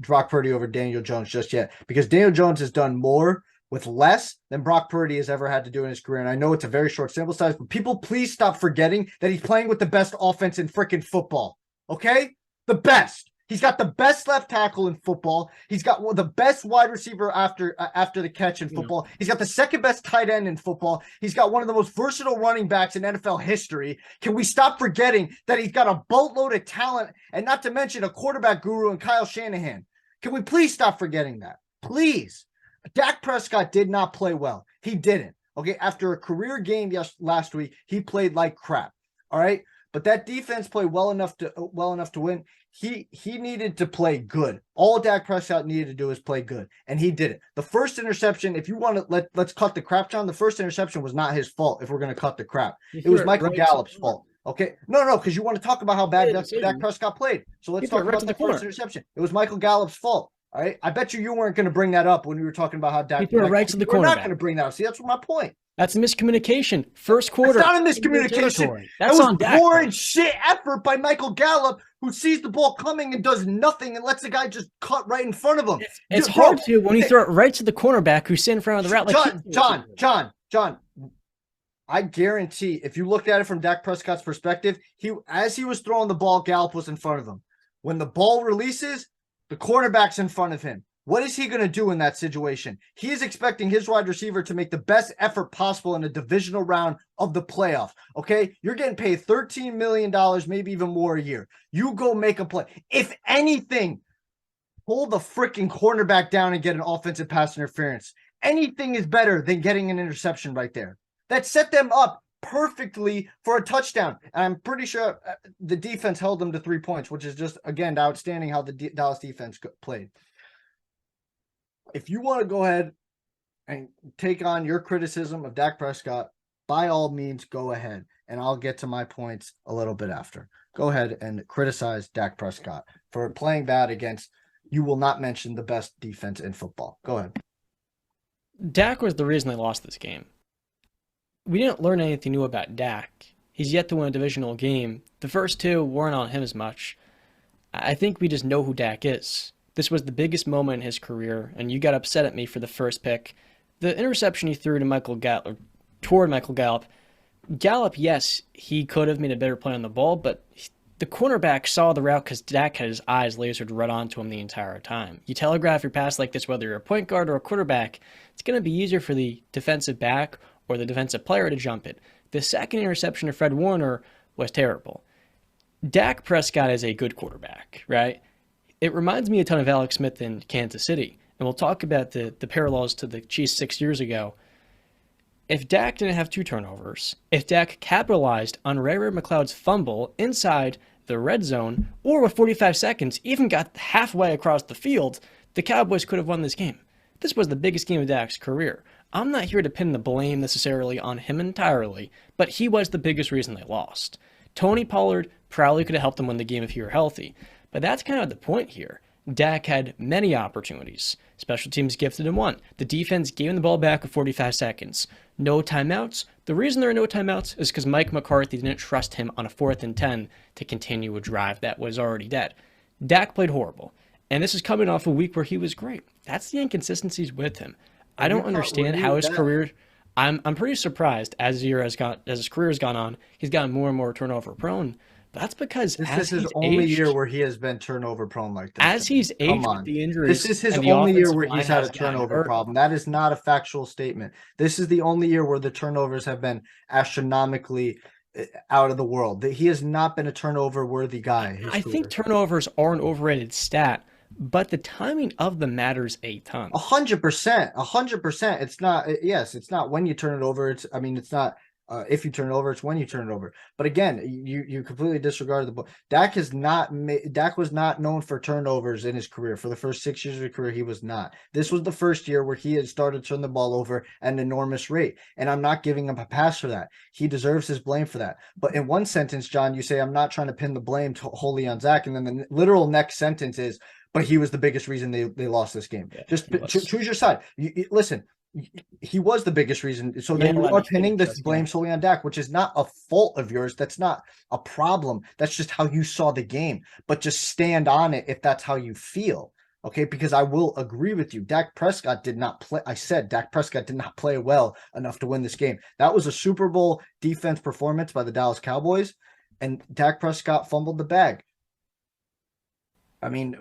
Speaker 3: Brock Purdy over Daniel Jones just yet, because Daniel Jones has done more with less than Brock Purdy has ever had to do in his career. And I know it's a very short sample size, but people, please stop forgetting that he's playing with the best offense in freaking football, okay? The best. He's got the best left tackle in football. He's got the best wide receiver after the catch in football. He's got the second best tight end in football. He's got one of the most versatile running backs in NFL history. Can we stop forgetting that he's got a boatload of talent, and not to mention a quarterback guru in Kyle Shanahan? Can we please stop forgetting that? Please. Dak Prescott did not play well. He didn't. Okay, after a career game last week, he played like crap. All right, but that defense played well enough to win. He needed to play good. All Dak Prescott needed to do is play good, and he did it. The first interception, if you want to let's cut the crap, John. The first interception was not his fault. If we're going to cut the crap, it was Michael Gallup's fault. Okay, no, because you want to talk about how bad Dak Prescott played. So let's talk about the first interception. It was Michael Gallup's fault. All right, I bet you weren't going to bring that up when we were talking about how Dak.
Speaker 1: He threw it right to the cornerback.
Speaker 3: We're not going to bring that up. See, that's my point.
Speaker 1: That's a miscommunication. First quarter.
Speaker 3: It's not a miscommunication. That was boring shit effort by Michael Gallup, who sees the ball coming and does nothing and lets the guy just cut right in front of him.
Speaker 1: It's hard to when you throw it right to the cornerback who's sitting in front of the route.
Speaker 3: Like John. I guarantee if you looked at it from Dak Prescott's perspective, as he was throwing the ball, Gallup was in front of him. When the ball releases, the cornerback's in front of him. What is he going to do in that situation? He is expecting his wide receiver to make the best effort possible in a divisional round of the playoffs. Okay? You're getting paid $13 million, maybe even more a year. You go make a play. If anything, pull the freaking cornerback down and get an offensive pass interference. Anything is better than getting an interception right there. That set them up perfectly for a touchdown. And I'm pretty sure the defense held them to 3 points, which is just, again, outstanding how the Dallas defense played. If you want to go ahead and take on your criticism of Dak Prescott, by all means, go ahead. And I'll get to my points a little bit after. Go ahead and criticize Dak Prescott for playing bad against, you will not mention, the best defense in football. Go ahead.
Speaker 1: Dak was the reason they lost this game. We didn't learn anything new about Dak. He's yet to win a divisional game. The first two weren't on him as much. I think we just know who Dak is. This was the biggest moment in his career, and you got upset at me for the first pick. The interception he threw to toward Michael Gallup. Gallup, yes, he could have made a better play on the ball, but the cornerback saw the route because Dak had his eyes lasered right onto him the entire time. You telegraph your pass like this, whether you're a point guard or a quarterback, it's going to be easier for the defensive back or the defensive player to jump it. The second interception to Fred Warner was terrible. Dak Prescott is a good quarterback, right? It reminds me a ton of Alex Smith in Kansas City, and we'll talk about the parallels to the Chiefs 6 years ago. If Dak didn't have 2 turnovers, if Dak capitalized on Ray McLeod's fumble inside the red zone, or with 45 seconds, even got halfway across the field, the Cowboys could have won this game. This was the biggest game of Dak's career. I'm not here to pin the blame necessarily on him entirely, but he was the biggest reason they lost. Tony Pollard probably could have helped them win the game if he were healthy, but that's kind of the point here. Dak had many opportunities. Special teams gifted him one. The defense gave him the ball back with 45 seconds. No timeouts. The reason there are no timeouts is because Mike McCarthy didn't trust him on a 4th and 10 to continue a drive that was already dead. Dak played horrible, and this is coming off a week where he was great. That's the inconsistencies with him. I don't understand how his career. I'm pretty surprised as his career has gone on, he's gotten more and more turnover prone. But that's because
Speaker 3: this is his only year where he has been turnover prone like this.
Speaker 1: As he's aged with the injuries,
Speaker 3: this is his only year where he's had a turnover problem. That is not a factual statement. This is the only year where the turnovers have been astronomically out of the world. He has not been a turnover worthy guy.
Speaker 1: I think turnovers are an overrated stat, but the timing of them matters a ton.
Speaker 3: 100%. 100%. It's not. Yes, it's not when you turn it over. It's not. If you turn it over, it's when you turn it over. But again, you completely disregarded the ball. Dak was not known for turnovers in his career. For the first 6 years of his career, he was not. This was the first year where he had started to turn the ball over at an enormous rate. And I'm not giving him a pass for that. He deserves his blame for that. But in one sentence, John, you say, I'm not trying to pin the blame wholly on Zach. And then the literal next sentence is, but he was the biggest reason they lost this game. Yeah, just choose your side. Listen, he was the biggest reason. So then you are pinning this blame solely on Dak, which is not a fault of yours. That's not a problem. That's just how you saw the game. But just stand on it if that's how you feel. Okay, because I will agree with you. Dak Prescott did not play. I said Dak Prescott did not play well enough to win this game. That was a Super Bowl defense performance by the Dallas Cowboys, and Dak Prescott fumbled the bag. I mean,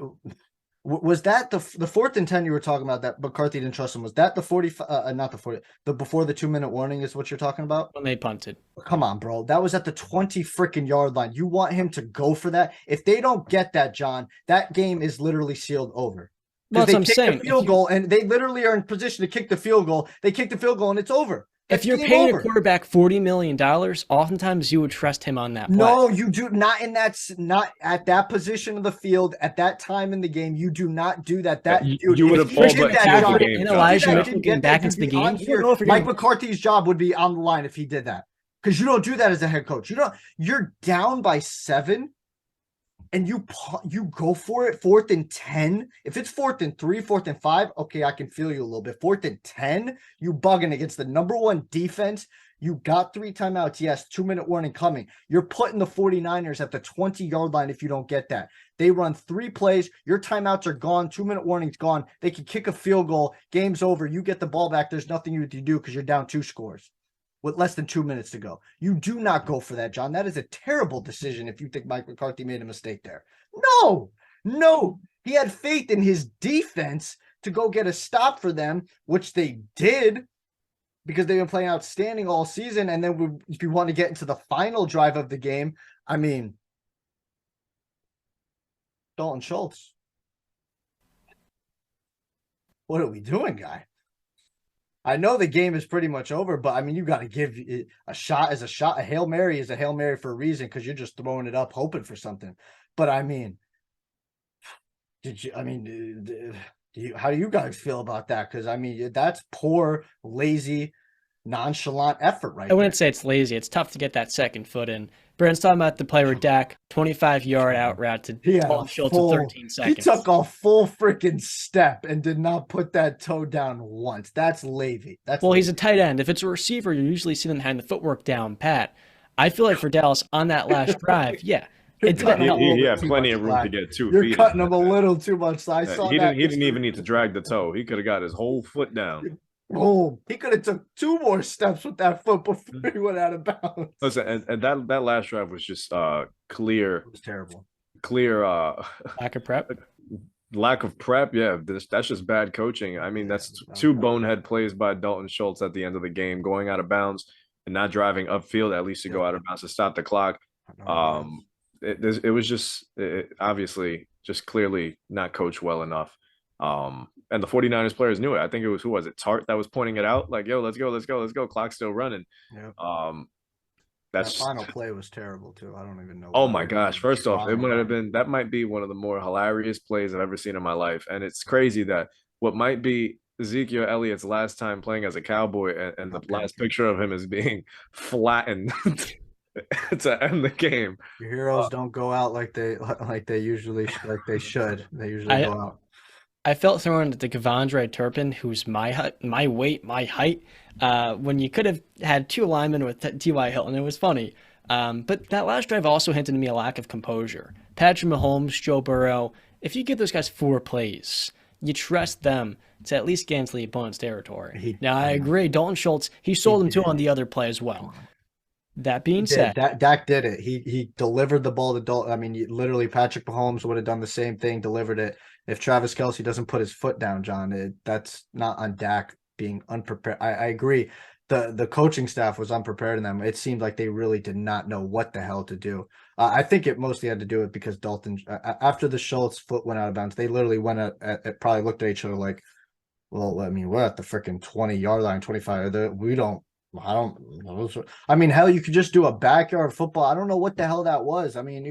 Speaker 3: was that the 4th and 10 you were talking about that McCarthy didn't trust him? Was that the 40, not the 40, the before the 2-minute warning is what you're talking about?
Speaker 1: When they punted.
Speaker 3: Come on, bro. That was at the 20 freaking yard line. You want him to go for that? If they don't get that, John, that game is literally sealed over.
Speaker 1: That's what I'm saying.
Speaker 3: The field goal, and they literally are in position to kick the field goal. They kick the field goal, and it's over.
Speaker 1: If you're paying a quarterback $40 million, oftentimes you would trust him on that play.
Speaker 3: No, you do not not at that position of the field at that time in the game. You do not do that.
Speaker 2: You would have all but killed the game.
Speaker 1: Elijah Mitchell getting back into the game.
Speaker 3: Mike McCarthy's job would be on the line if he did that, because you don't do that as a head coach. You're down by 7. And you go for it, 4th and 10. If it's 4th and 3, 4th and 5, okay, I can feel you a little bit. 4th and 10, you bugging against the number 1 defense. You got 3 timeouts. Yes, 2-minute warning coming. You're putting the 49ers at the 20-yard line if you don't get that. They run 3 plays. Your timeouts are gone. 2-minute warning's gone. They can kick a field goal. Game's over. You get the ball back. There's nothing you can do because you're down 2 scores with less than 2 minutes to go. You do not go for that, John. That is a terrible decision if you think Mike McCarthy made a mistake there. No. He had faith in his defense to go get a stop for them, which they did because they've been playing outstanding all season. And then if you want to get into the final drive of the game, I mean, Dalton Schultz. What are we doing, guy? I know the game is pretty much over, but I mean, you got to give it a shot as a shot. A Hail Mary is a Hail Mary for a reason, because you're just throwing it up, hoping for something. But I mean, how do you guys feel about that? Because I mean, that's poor, lazy, nonchalant effort right
Speaker 1: I wouldn't say it's lazy. It's tough to get that second foot in. Brandon's talking about the play where Dak, 25-yard out route to Dalton Schultz in 13 seconds.
Speaker 3: He took a full freaking step and did not put that toe down once. That's lazy.
Speaker 1: He's a tight end. If it's a receiver, you usually see them having the footwork down pat. I feel like for Dallas on that last drive, yeah.
Speaker 2: He had plenty of room to get 2 feet.
Speaker 3: You're cutting him a little too much.
Speaker 2: He didn't even need to drag the toe. He could have got his whole foot down.
Speaker 3: Oh, he could have took 2 more steps with that foot before he went out of bounds.
Speaker 2: Listen, and that last drive was just clear.
Speaker 3: It was terrible.
Speaker 2: Clear
Speaker 1: lack of prep.
Speaker 2: Lack of prep, yeah. That's just bad coaching. I mean, that's 2 bonehead plays by Dalton Schultz at the end of the game, going out of bounds and not driving upfield, at least to go out of bounds to stop the clock. It was just obviously just clearly not coached well enough. And the 49ers players knew it. I think it was, who was it? Tart that was pointing it out. Like, yo, let's go. Clock's still running. Yeah.
Speaker 3: That final play was terrible too. I don't even know
Speaker 2: Oh
Speaker 3: why.
Speaker 2: my gosh. First off, that might be one of the more hilarious plays I've ever seen in my life. And it's crazy that what might be Ezekiel Elliott's last time playing as a Cowboy and the last picture of him is being flattened to end the game.
Speaker 3: Your heroes don't go out like they usually should. They usually go out.
Speaker 1: I felt thrown to Kavandre Turpin, who's my weight, my height, when you could have had two linemen with T.Y. Hilton. It was funny. But that last drive also hinted to me a lack of composure. Patrick Mahomes, Joe Burrow, if you give those guys 4 plays, you trust them to at least get into the opponent's territory. Now, I agree. Dalton Schultz, he sold him too on the other play as well. That being said,
Speaker 3: Dak did it. He delivered the ball to Dalton. I mean, literally, Patrick Mahomes would have done the same thing, delivered it. If Travis Kelce doesn't put his foot down, John, that's not on Dak being unprepared. I agree. The coaching staff was unprepared in them. It seemed like they really did not know what the hell to do. I think it mostly had to do with because Dalton, after the Schultz foot went out of bounds, they literally went at probably looked at each other like, well, I mean, we're at the freaking 20-yard line, 25. I mean, hell, you could just do a backyard football. I don't know what the hell that was. I mean,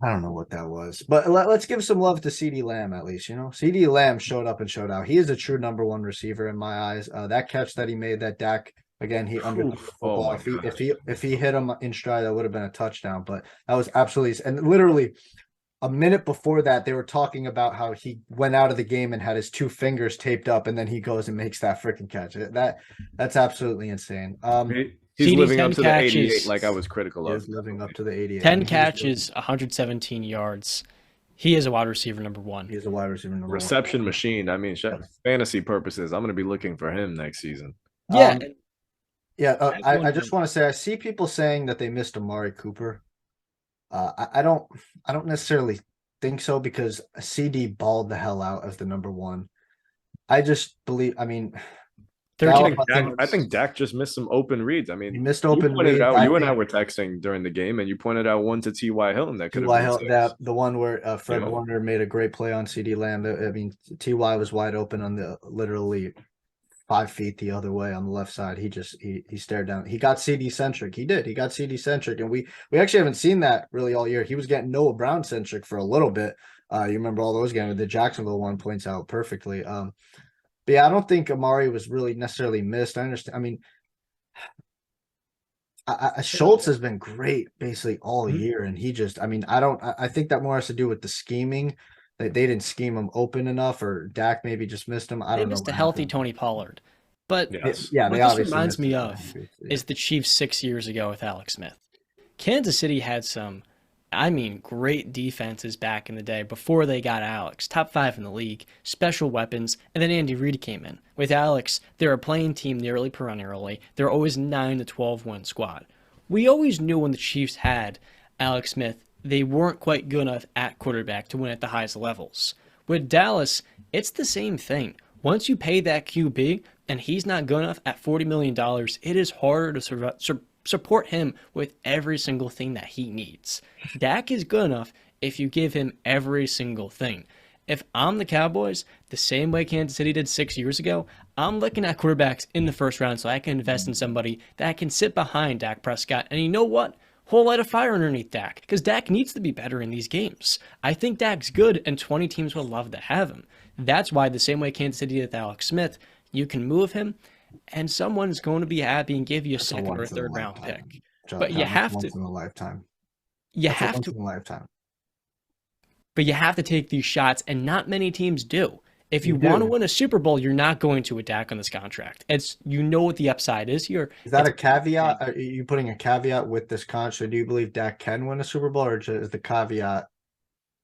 Speaker 3: I don't know what that was, but let's give some love to CeeDee Lamb at least. CeeDee Lamb showed up and showed out. He is a true number 1 receiver in my eyes. That catch that he made, that Dak again, he underthrew the football. If he hit him in stride, that would have been a touchdown. But that was absolutely, and literally a minute before that, they were talking about how he went out of the game and had his 2 fingers taped up, and then he goes and makes that freaking catch. That's absolutely insane.
Speaker 2: He's living up to the 88 like I was critical of.
Speaker 3: He's living up to the 88.
Speaker 1: 10 catches, 117 yards. He is a wide receiver number 1.
Speaker 3: He is a wide receiver number 1.
Speaker 2: Reception machine. I mean, fantasy purposes, I'm going to be looking for him next season.
Speaker 1: Yeah.
Speaker 3: I just want to say I see people saying that they missed Amari Cooper. I don't necessarily think so because CD balled the hell out as the number 1. I just believe. I mean,
Speaker 2: I think Dak just missed some open reads. I mean,
Speaker 3: he missed open reads.
Speaker 2: You and I were texting during the game, and you pointed out one to T.Y. Hilton that could have been
Speaker 3: the one where Fred Warner made a great play on CeeDee Lamb. I mean, T.Y. was wide open on the literally 5 feet the other way on the left side. He stared down. He got CD centric. He did. He got CD centric, and we actually haven't seen that really all year. He was getting Noah Brown centric for a little bit. You remember all those games? The Jacksonville one points out perfectly. But yeah, I don't think Amari was really necessarily missed. I understand. I mean, Schultz has been great basically all year, and he just. I mean, I think that more has to do with the scheming. They didn't scheme him open enough, or Dak maybe just missed him. I don't know.
Speaker 1: They missed a healthy Tony Pollard. But
Speaker 3: what
Speaker 1: this reminds me of is the Chiefs 6 years ago with Alex Smith. Kansas City had some, great defenses back in the day before they got Alex. Top 5 in the league, special weapons, and then Andy Reid came in. With Alex, they're a playing team nearly perennially. They're always 9 to 12 win squad. We always knew when the Chiefs had Alex Smith, they weren't quite good enough at quarterback to win at the highest levels. With Dallas, it's the same thing. Once you pay that QB and he's not good enough at $40 million, it is harder to support him with every single thing that he needs. Dak is good enough if you give him every single thing. If I'm the Cowboys, the same way Kansas City did 6 years ago, I'm looking at quarterbacks in the first round so I can invest in somebody that can sit behind Dak Prescott. And you know what? Whole light of fire underneath Dak, because Dak needs to be better in these games. I think Dak's good, and 20 teams would love to have him. That's why the same way Kansas City did with Alex Smith, you can move him, and someone's going to be happy and give you a second or third round pick. But you have to.
Speaker 3: Once in a lifetime.
Speaker 1: You have to. But you have to take these shots, and not many teams do. If you want to win a Super Bowl, you're not going to attack on this contract. You know what the upside is here.
Speaker 3: Is that a caveat? Are you putting a caveat with this contract? Do you believe Dak can win a Super Bowl, or is the caveat,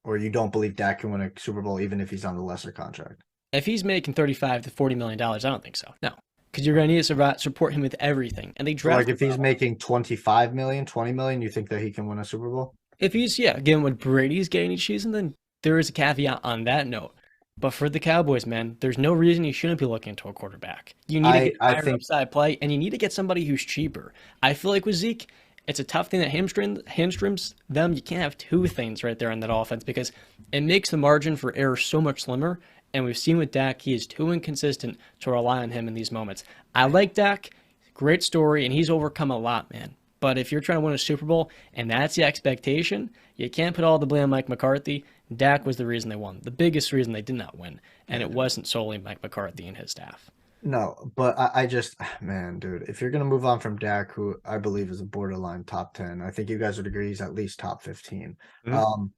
Speaker 3: or you don't believe Dak can win a Super Bowl even if he's on the lesser contract?
Speaker 1: If he's making $35 to $40 million, I don't think so. No, because you're going to need to support him with everything. And they draft.
Speaker 3: Like if he's making $25 million, $20 million, you think that he can win a Super Bowl?
Speaker 1: If he's again what Brady's getting each season, then there is a caveat on that note. But for the Cowboys, man, there's no reason you shouldn't be looking into a quarterback. You need to get higher upside play, and you need to get somebody who's cheaper. I feel like with Zeke, it's a tough thing that hamstrings them. You can't have 2 things right there on that offense because it makes the margin for error so much slimmer. And we've seen with Dak, he is too inconsistent to rely on him in these moments. I like Dak. great story, and he's overcome a lot, man. But if you're trying to win a Super Bowl and that's the expectation, you can't put all the blame on Mike McCarthy. Dak was the reason they won, the biggest reason they did not win, and it wasn't solely Mike McCarthy and his staff.
Speaker 3: No, but I just, man, dude, if you're gonna move on from Dak, who I believe is a borderline top 10, I think you guys would agree he's at least top 15.
Speaker 2: Mhm.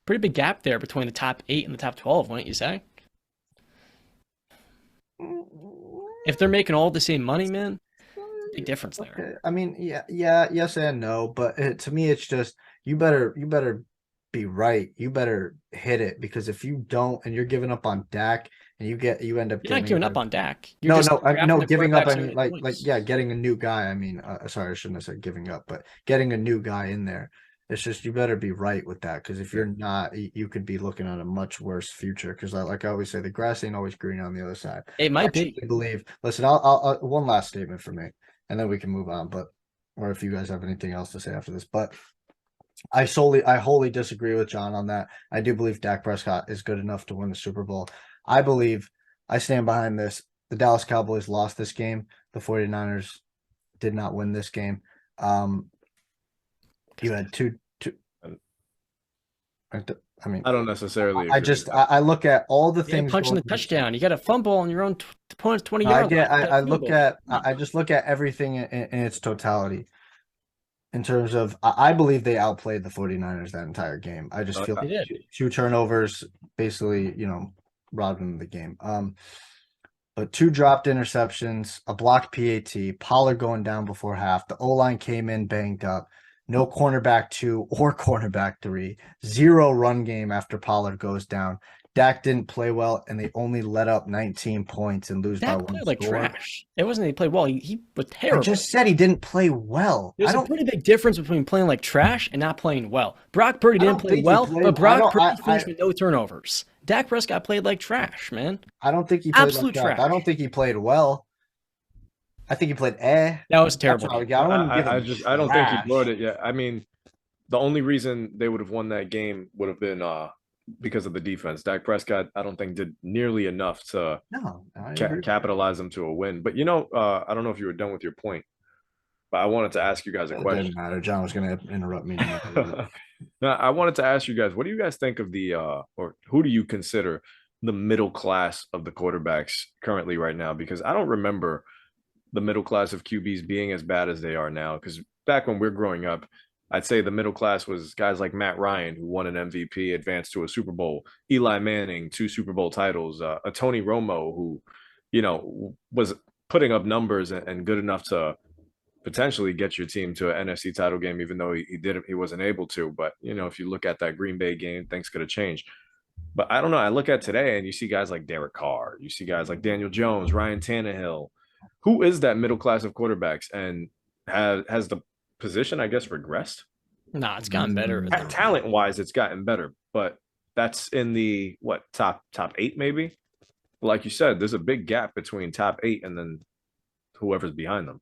Speaker 1: Pretty big gap there between the top 8 and the top 12, wouldn't you say? If they're making all the same money, man, big difference there.
Speaker 3: Okay. I mean, yeah, yes and no, but to me, it's just you better be right. You better hit it, because if you don't and you're giving up on Dak and you end up
Speaker 1: You're not giving up on Dak.
Speaker 3: No,
Speaker 1: You're just
Speaker 3: no, giving up. I
Speaker 1: drafting
Speaker 3: mean,
Speaker 1: the
Speaker 3: like,
Speaker 1: points.
Speaker 3: yeah, getting a new guy. I mean, sorry, I shouldn't have said giving up, but getting a new guy in there. It's just you better be right with that, because if you're not, you could be looking at a much worse future. Because like I always say, the grass ain't always green on the other side.
Speaker 1: It
Speaker 3: I
Speaker 1: might be.
Speaker 3: truly believe. Listen, I'll one last statement for me, and then we can move on. But or if you guys have anything else to say after this, but I wholly disagree with John on that. I do believe Dak Prescott is good enough to win the Super Bowl. I believe I stand behind this. The Dallas Cowboys lost this game. The 49ers did not win this game. You had two. I mean,
Speaker 2: I don't necessarily.
Speaker 3: I
Speaker 2: agree
Speaker 3: just
Speaker 2: with that.
Speaker 3: I look at all the
Speaker 1: You
Speaker 3: things.
Speaker 1: punching the touchdown. You got a fumble on your own opponent's 20
Speaker 3: I
Speaker 1: yard
Speaker 3: get.
Speaker 1: line.
Speaker 3: I look at. I just look at everything in its totality. In terms of, I believe they outplayed the 49ers that entire game. I just feel
Speaker 1: They did.
Speaker 3: two turnovers basically, robbed them of the game. But two dropped interceptions, a blocked PAT, Pollard going down before half. The O-line came in banged up. No cornerback 2 or cornerback 3. Zero run game after Pollard goes down. Dak didn't play well, and they only let up 19 points and lose by
Speaker 1: Dak
Speaker 3: one
Speaker 1: played like
Speaker 3: score.
Speaker 1: trash. It wasn't that he played well. He was
Speaker 3: I
Speaker 1: terrible.
Speaker 3: just said he didn't play well.
Speaker 1: There's a pretty big difference between playing like trash and not playing well. Brock Purdy didn't play well, but Brock Purdy finished with no turnovers. Dak Prescott played like trash, man.
Speaker 3: I don't think he played
Speaker 1: Absolute
Speaker 3: like trash.
Speaker 1: trash.
Speaker 3: I don't think he played well. I think he played
Speaker 1: That was a terrible.
Speaker 3: I don't
Speaker 2: think he brought it yet. I mean, the only reason they would have won that game would have been because of the defense. Dak Prescott, I don't think did nearly enough to capitalize them to a win. But I don't know if you were done with your point, but I wanted to ask you guys a question.
Speaker 3: It didn't matter. John was going to interrupt me.
Speaker 2: Now, I wanted to ask you guys, what do you guys think of or who do you consider the middle class of the quarterbacks currently right now? Because I don't remember the middle class of QBs being as bad as they are now. Because back when we're growing up, I'd say the middle class was guys like Matt Ryan, who won an MVP, advanced to a Super Bowl, Eli Manning, 2 Super Bowl titles, a Tony Romo, who, was putting up numbers and good enough to potentially get your team to an NFC title game, even though he wasn't able to. But, if you look at that Green Bay game, things could have changed. But I don't know. I look at today and you see guys like Derek Carr, you see guys like Daniel Jones, Ryan Tannehill. Who is that middle class of quarterbacks, and has the position, I guess, regressed?
Speaker 1: Nah, it's gotten better.
Speaker 2: Talent wise, it's gotten better, but that's in the top 8 maybe. Like you said, there's a big gap between top 8 and then whoever's behind them.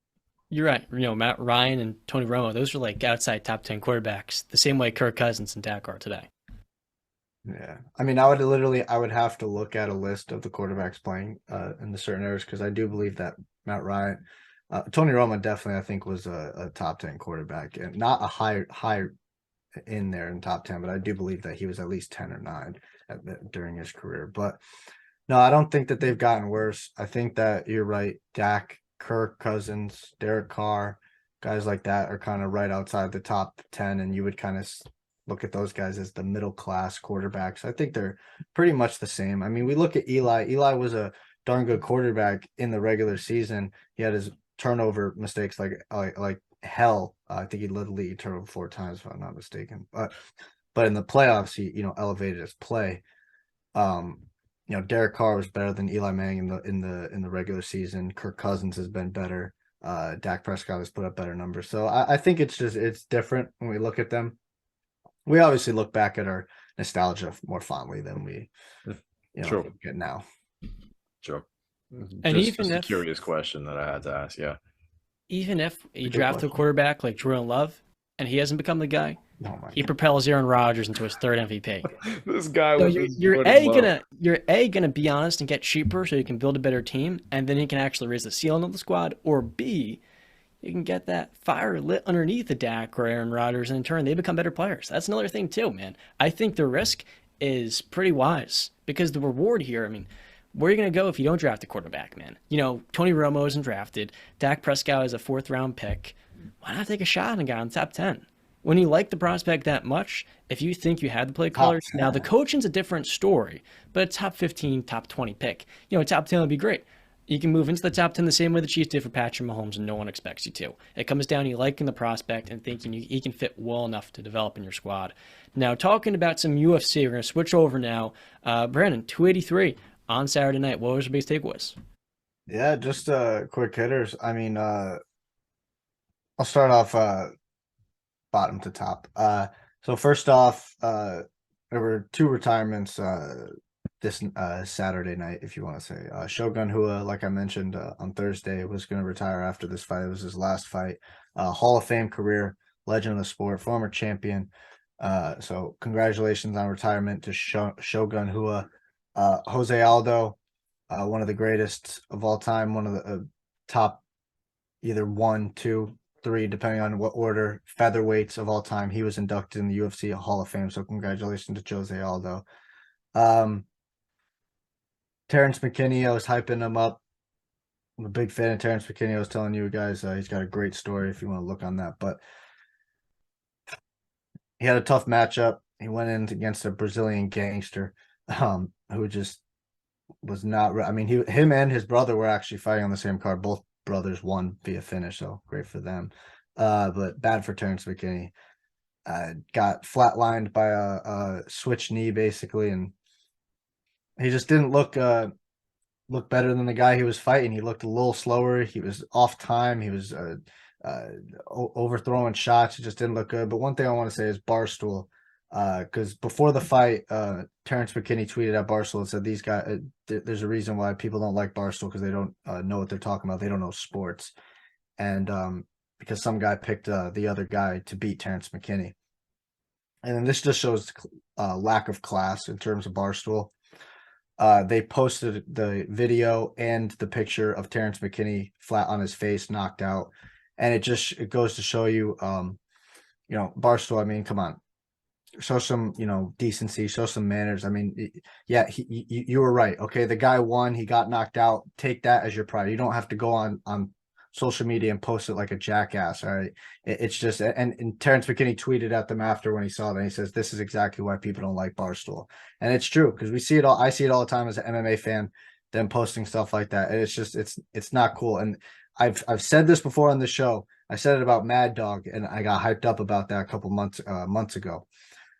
Speaker 1: You're right. Matt Ryan and Tony Romo, those are like outside top 10 quarterbacks, the same way Kirk Cousins and Dak are today.
Speaker 3: Yeah. I mean, I would have to look at a list of the quarterbacks playing in the certain areas, because I do believe that Matt Ryan, Tony Romo definitely, I think, was a top 10 quarterback, and not a high in there in top 10, but I do believe that he was at least 10 or 9 during his career. But no, I don't think that they've gotten worse. I think that you're right. Dak, Kirk Cousins, Derek Carr, guys like that are kind of right outside the top 10, and you would kind of look at those guys as the middle class quarterbacks. I think they're pretty much the same. I mean, we look at Eli. Eli was a darn good quarterback in the regular season. He had his turnover mistakes like hell. I think he led the league turnover 4 times, if I'm not mistaken. But in the playoffs, he elevated his play. Derek Carr was better than Eli Manning in the regular season. Kirk Cousins has been better. Dak Prescott has put up better numbers. So I think it's different when we look at them. We obviously look back at our nostalgia more fondly than we get now.
Speaker 2: Sure.
Speaker 1: And
Speaker 2: just a curious question that I had to ask. Yeah.
Speaker 1: Even if you draft a quarterback like Jordan Love, and he hasn't become the guy,
Speaker 3: Oh my
Speaker 1: he propels Aaron Rodgers into his third MVP.
Speaker 2: This guy
Speaker 1: So
Speaker 2: with
Speaker 1: you're,
Speaker 2: his
Speaker 1: you're
Speaker 2: Jordan
Speaker 1: a
Speaker 2: Love.
Speaker 1: gonna you're a gonna be honest and get cheaper so you can build a better team, and then you can actually raise the ceiling of the squad, or B, you can get that fire lit underneath the Dak or Aaron Rodgers, and in turn they become better players. That's another thing too, man. I think the risk is pretty wise because the reward here, I mean, where are you going to go if you don't draft a quarterback, man? You know, Tony Romo isn't drafted. Dak Prescott is a fourth round pick. Why not take a shot on a guy in the top 10? When you like the prospect that much, if you think you had the play
Speaker 3: top
Speaker 1: callers, now the
Speaker 3: 10.
Speaker 1: coaching's a different story, but a top 15, top 20 pick, you know, top 10 would be great. You can move into the top 10 the same way the Chiefs did for Patrick Mahomes, and no one expects you to. It comes down to you liking the prospect and thinking he can fit well enough to develop in your squad. Now, talking about some UFC, we're going to switch over now. Brandon, 283 on Saturday night. What was your biggest takeaways?
Speaker 3: Yeah, just quick hitters. I mean, I'll start off bottom to top. So first off, there were two retirements this Saturday night, if you want to say. Shogun Hua, like I mentioned on Thursday, was going to retire after this fight. It was his last fight. Hall of Fame career, legend of the sport, former champion. So congratulations on retirement to Shogun Hua. Jose Aldo, one of the greatest of all time, one of the top either 1, 2, 3, depending on what order, featherweights of all time. He was inducted in the UFC Hall of Fame. So congratulations to Jose Aldo. Terrence McKinney, I was hyping him up. I'm a big fan of Terrence McKinney. I was telling you guys, he's got a great story if you want to look on that. But he had a tough matchup. He went in against a Brazilian gangster who just was not. I mean, him and his brother were actually fighting on the same card. Both brothers won via finish, so great for them. But bad for Terrence McKinney. Got flatlined by a switch knee, basically, and he just didn't look better than the guy he was fighting. He looked a little slower. He was off time. He was overthrowing shots. It just didn't look good. But one thing I want to say is Barstool, because before the fight, Terrence McKinney tweeted at Barstool and said, "These guys, there's a reason why people don't like Barstool because they don't know what they're talking about. They don't know sports." And because some guy picked the other guy to beat Terrence McKinney. And then this just shows lack of class in terms of Barstool. They posted the video and the picture of Terrence McKinney flat on his face, knocked out. And it goes to show you, Barstool, I mean, come on. Show some, decency, show some manners. I mean, yeah, you were right. Okay, the guy won. He got knocked out. Take that as your pride. You don't have to go on social media and post it like a jackass. All right. It's just, and Terrence McKinney tweeted at them after when he saw that. He says, "This is exactly why people don't like Barstool." And it's true because we see it all. I see it all the time as an MMA fan, them posting stuff like that. And it's just, it's not cool. And I've said this before on the show. I said it about Mad Dog and I got hyped up about that a couple months ago.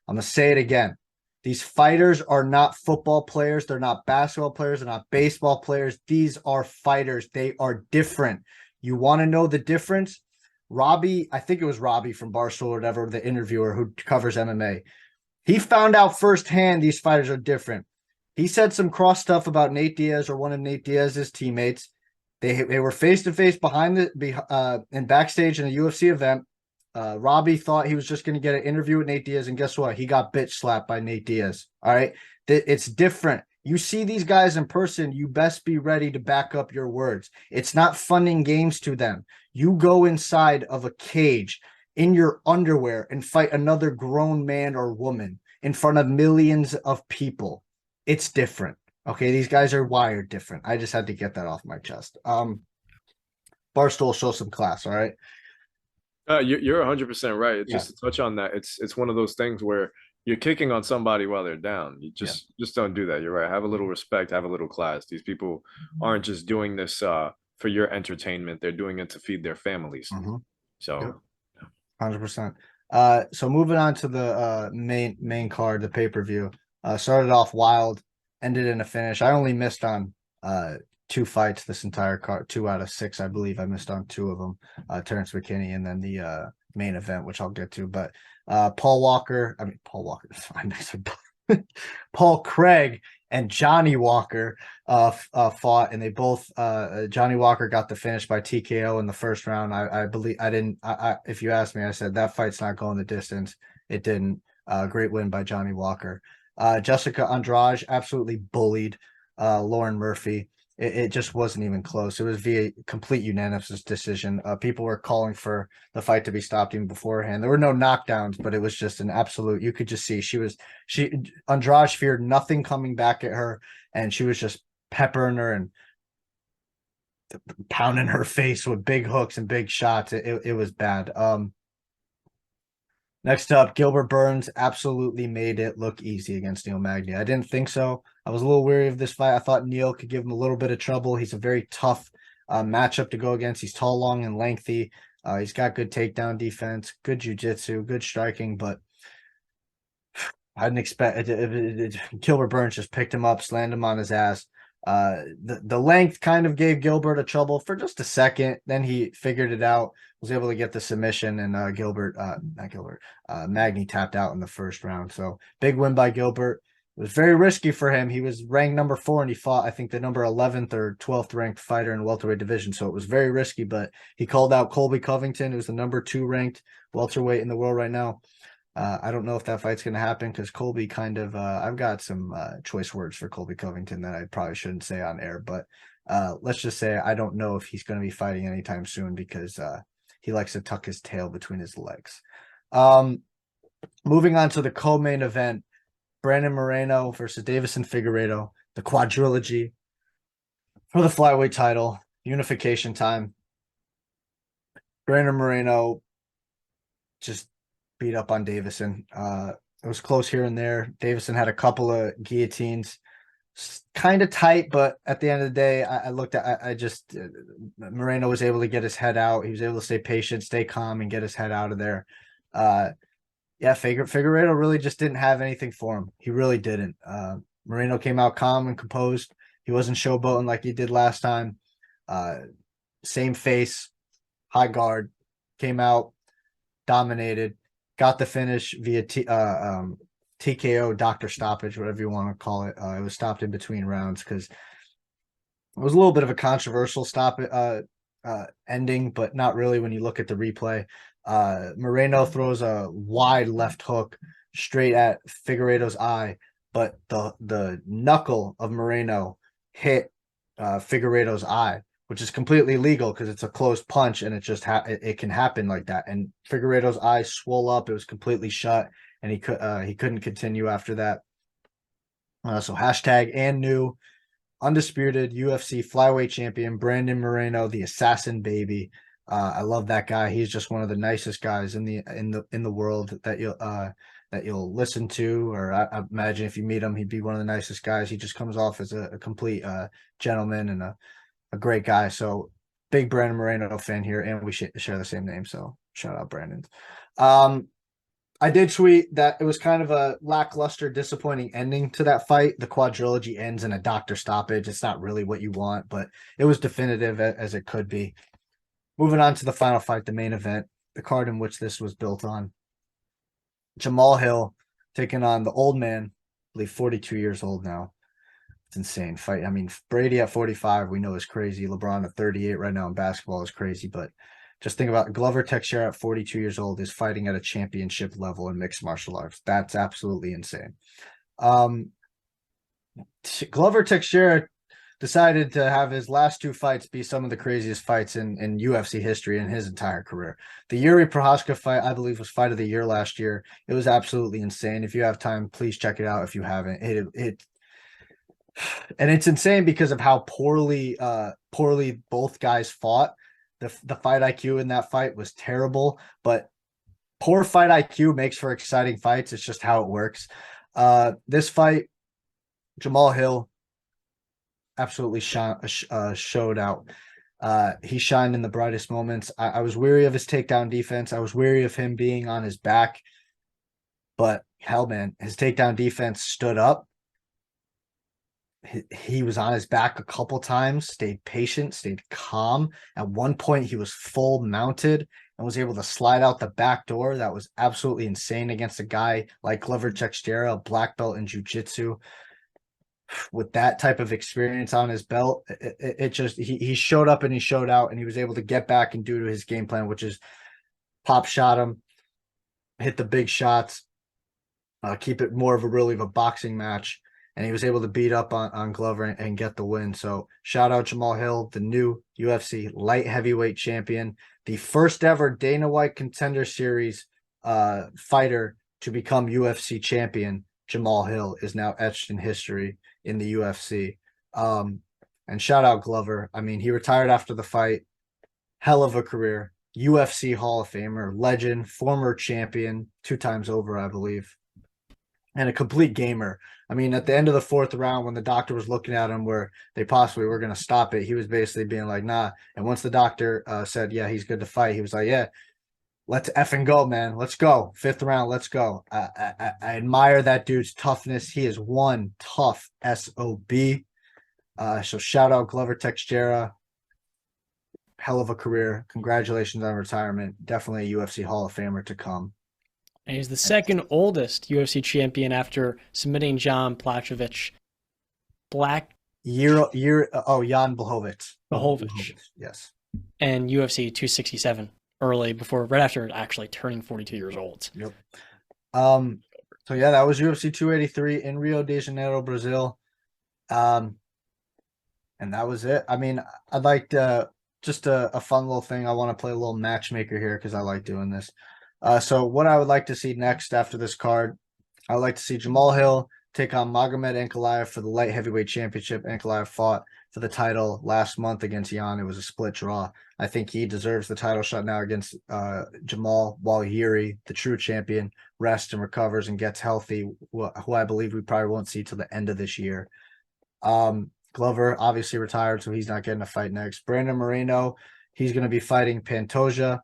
Speaker 3: I'm going to say it again. These fighters are not football players. They're not basketball players. They're not baseball players. These are fighters. They are different. You want to know the difference? Robbie, I think it was Robbie from Barstool or whatever, the interviewer who covers MMA. He found out firsthand these fighters are different. He said some cross stuff about Nate Diaz or one of Nate Diaz's teammates. They were face to face behind and backstage in a UFC event. Robbie thought he was just going to get an interview with Nate Diaz, and guess what? He got bitch slapped by Nate Diaz. All right, it's different. You see these guys in person, you best be ready to back up your words. It's not fun and games to them. You go inside of a cage in your underwear and fight another grown man or woman in front of millions of people. It's different. Okay, these guys are wired different. I just had to get that off my chest. Barstool, show some class, all right?
Speaker 2: You're 100% right. It's
Speaker 3: Yeah.
Speaker 2: just to touch on that. It's one of those things where you're kicking on somebody while they're down. You just don't do that. You're right. Have a little respect. Have a little class. These people aren't just doing this for your entertainment. They're doing it to feed their families.
Speaker 3: Mm-hmm.
Speaker 2: So,
Speaker 3: 100%. So moving on to the main card, the pay-per-view. Started off wild, ended in a finish. I only missed on 2 fights this entire card, 2 out of 6, I believe. I missed on 2 of them, Terrence McKinney and then the main event, which I'll get to. But Paul Craig and Johnny Walker fought, and they both Johnny Walker got the finish by TKO in the first round. I believe I didn't. If you asked me, I said that fight's not going the distance. It didn't. Great win by Johnny Walker. Jessica Andrade absolutely bullied Lauren Murphy. It just wasn't even close. It was via complete unanimous decision. People were calling for the fight to be stopped even beforehand. There were no knockdowns, but it was just an absolute. You could just see Andrade feared nothing coming back at her, and she was just peppering her and pounding her face with big hooks and big shots. It was bad. Next up, Gilbert Burns absolutely made it look easy against Neil Magny. I didn't think so. I was a little weary of this fight. I thought Neil could give him a little bit of trouble. He's a very tough matchup to go against. He's tall, long, and lengthy. He's got good takedown defense, good jiu-jitsu, good striking, but I didn't expect Gilbert Burns just picked him up, slammed him on his ass. The length kind of gave Gilbert a trouble for just a second. Then he figured it out, was able to get the submission, and Magny tapped out in the first round. So big win by Gilbert. It was very risky for him. He was ranked number 4, and he fought, I think, the number 11th or 12th ranked fighter in welterweight division. So it was very risky, but he called out Colby Covington, who's the number 2 ranked welterweight in the world right now. I don't know if that fight's going to happen because Colby kind of I've got some choice words for Colby Covington that I probably shouldn't say on air, but let's just say I don't know if he's going to be fighting anytime soon because he likes to tuck his tail between his legs. Moving on to the co-main event, Brandon Moreno versus Davison Figueiredo, the quadrilogy for the flyweight title, unification time. Brandon Moreno just beat up on Davison. It was close here and there. Davison had a couple of guillotines, kind of tight, but at the end of the day, I looked at, Moreno was able to get his head out. He was able to stay patient, stay calm, and get his head out of there. Figueiredo really just didn't have anything for him. He really didn't. Moreno came out calm and composed. He wasn't showboating like he did last time. Same face, high guard, came out, dominated. Got the finish via TKO, doctor stoppage, whatever you want to call it. It was stopped in between rounds because it was a little bit of a controversial ending, but not really when you look at the replay. Moreno throws a wide left hook straight at Figueiredo's eye, but the knuckle of Moreno hit Figueiredo's eye, which is completely legal because it's a closed punch and it just it can happen like that. And Figueiredo's eye swole up; it was completely shut, and he couldn't continue after that. So hashtag and new undisputed UFC flyweight champion Brandon Moreno, the assassin baby. I love that guy. He's just one of the nicest guys in the world that you'll listen to, or I imagine if you meet him, he'd be one of the nicest guys. He just comes off as a complete gentleman and a great guy. So big Brandon Moreno fan here, and we share the same name. So shout out Brandon. I did tweet that it was kind of a lackluster, disappointing ending to that fight. The quadrilogy ends in a doctor stoppage. It's not really what you want, but it was definitive as it could be. Moving on to the final fight, the main event, the card in which this was built on. Jamal Hill taking on the old man, I believe 42 years old now. It's insane fight. I mean, Brady at 45, we know is crazy. LeBron at 38 right now in basketball is crazy, but just think about Glover Teixeira at 42 years old is fighting at a championship level in mixed martial arts. That's absolutely insane. Glover Teixeira decided to have his last 2 fights be some of the craziest fights in UFC history in his entire career. The Yuri Prochazka fight, I believe, was fight of the year last year. It was absolutely insane. If you have time, please check it out if you haven't. And it's insane because of how poorly both guys fought. The fight IQ in that fight was terrible, but poor fight IQ makes for exciting fights. It's just how it works. This fight, Jamal Hill absolutely showed out. He shined in the brightest moments. I was weary of his takedown defense. I was weary of him being on his back, but hell, man, his takedown defense stood up. He was on his back a couple times, stayed patient, stayed calm. At one point, he was full mounted and was able to slide out the back door. That was absolutely insane against a guy like Glover Teixeira, a black belt in jiu-jitsu. with that type of experience on his belt, it just he showed up and he showed out, and he was able to get back and do to his game plan, which is pop shot him, hit the big shots, keep it more of a boxing match. And he was able to beat up on Glover and get the win. So shout out Jamal Hill, the new UFC light heavyweight champion, the first ever Dana White Contender Series fighter to become UFC champion. Jamal Hill is now etched in history in the UFC. And shout out Glover. I mean, he retired after the fight. Hell of a career. UFC Hall of Famer, legend, former champion, 2 times over, I believe, and a complete gamer. I mean, at the end of the 4th round, when the doctor was looking at him where they possibly were going to stop it, he was basically being like, nah. And once the doctor said, yeah, he's good to fight, he was like, yeah, let's effing go, man. Let's go. 5th round, let's go. I admire that dude's toughness. He is one tough SOB. So shout out Glover Teixeira. Hell of a career. Congratulations on retirement. Definitely a UFC Hall of Famer to come.
Speaker 1: And he's the second oldest UFC champion after submitting Jan Blachowicz. Jan Blachowicz.
Speaker 3: Yes.
Speaker 1: And UFC 267 right after actually turning 42 years old.
Speaker 3: Yep. So yeah, that was UFC 283 in Rio de Janeiro, Brazil. And that was it. I mean, I'd like to just a fun little thing. I want to play a little matchmaker here because I like doing this. So what I would like to see next after this card, I would like to see Jamal Hill take on Magomed Ankalaev for the light heavyweight championship. Ankalaev fought for the title last month against Jan. It was a split draw. I think he deserves the title shot now against Jamal, while Yuri, the true champion, rests and recovers and gets healthy, who I believe we probably won't see till the end of this year. Glover obviously retired, so he's not getting a fight next. Brandon Moreno, he's going to be fighting Pantoja,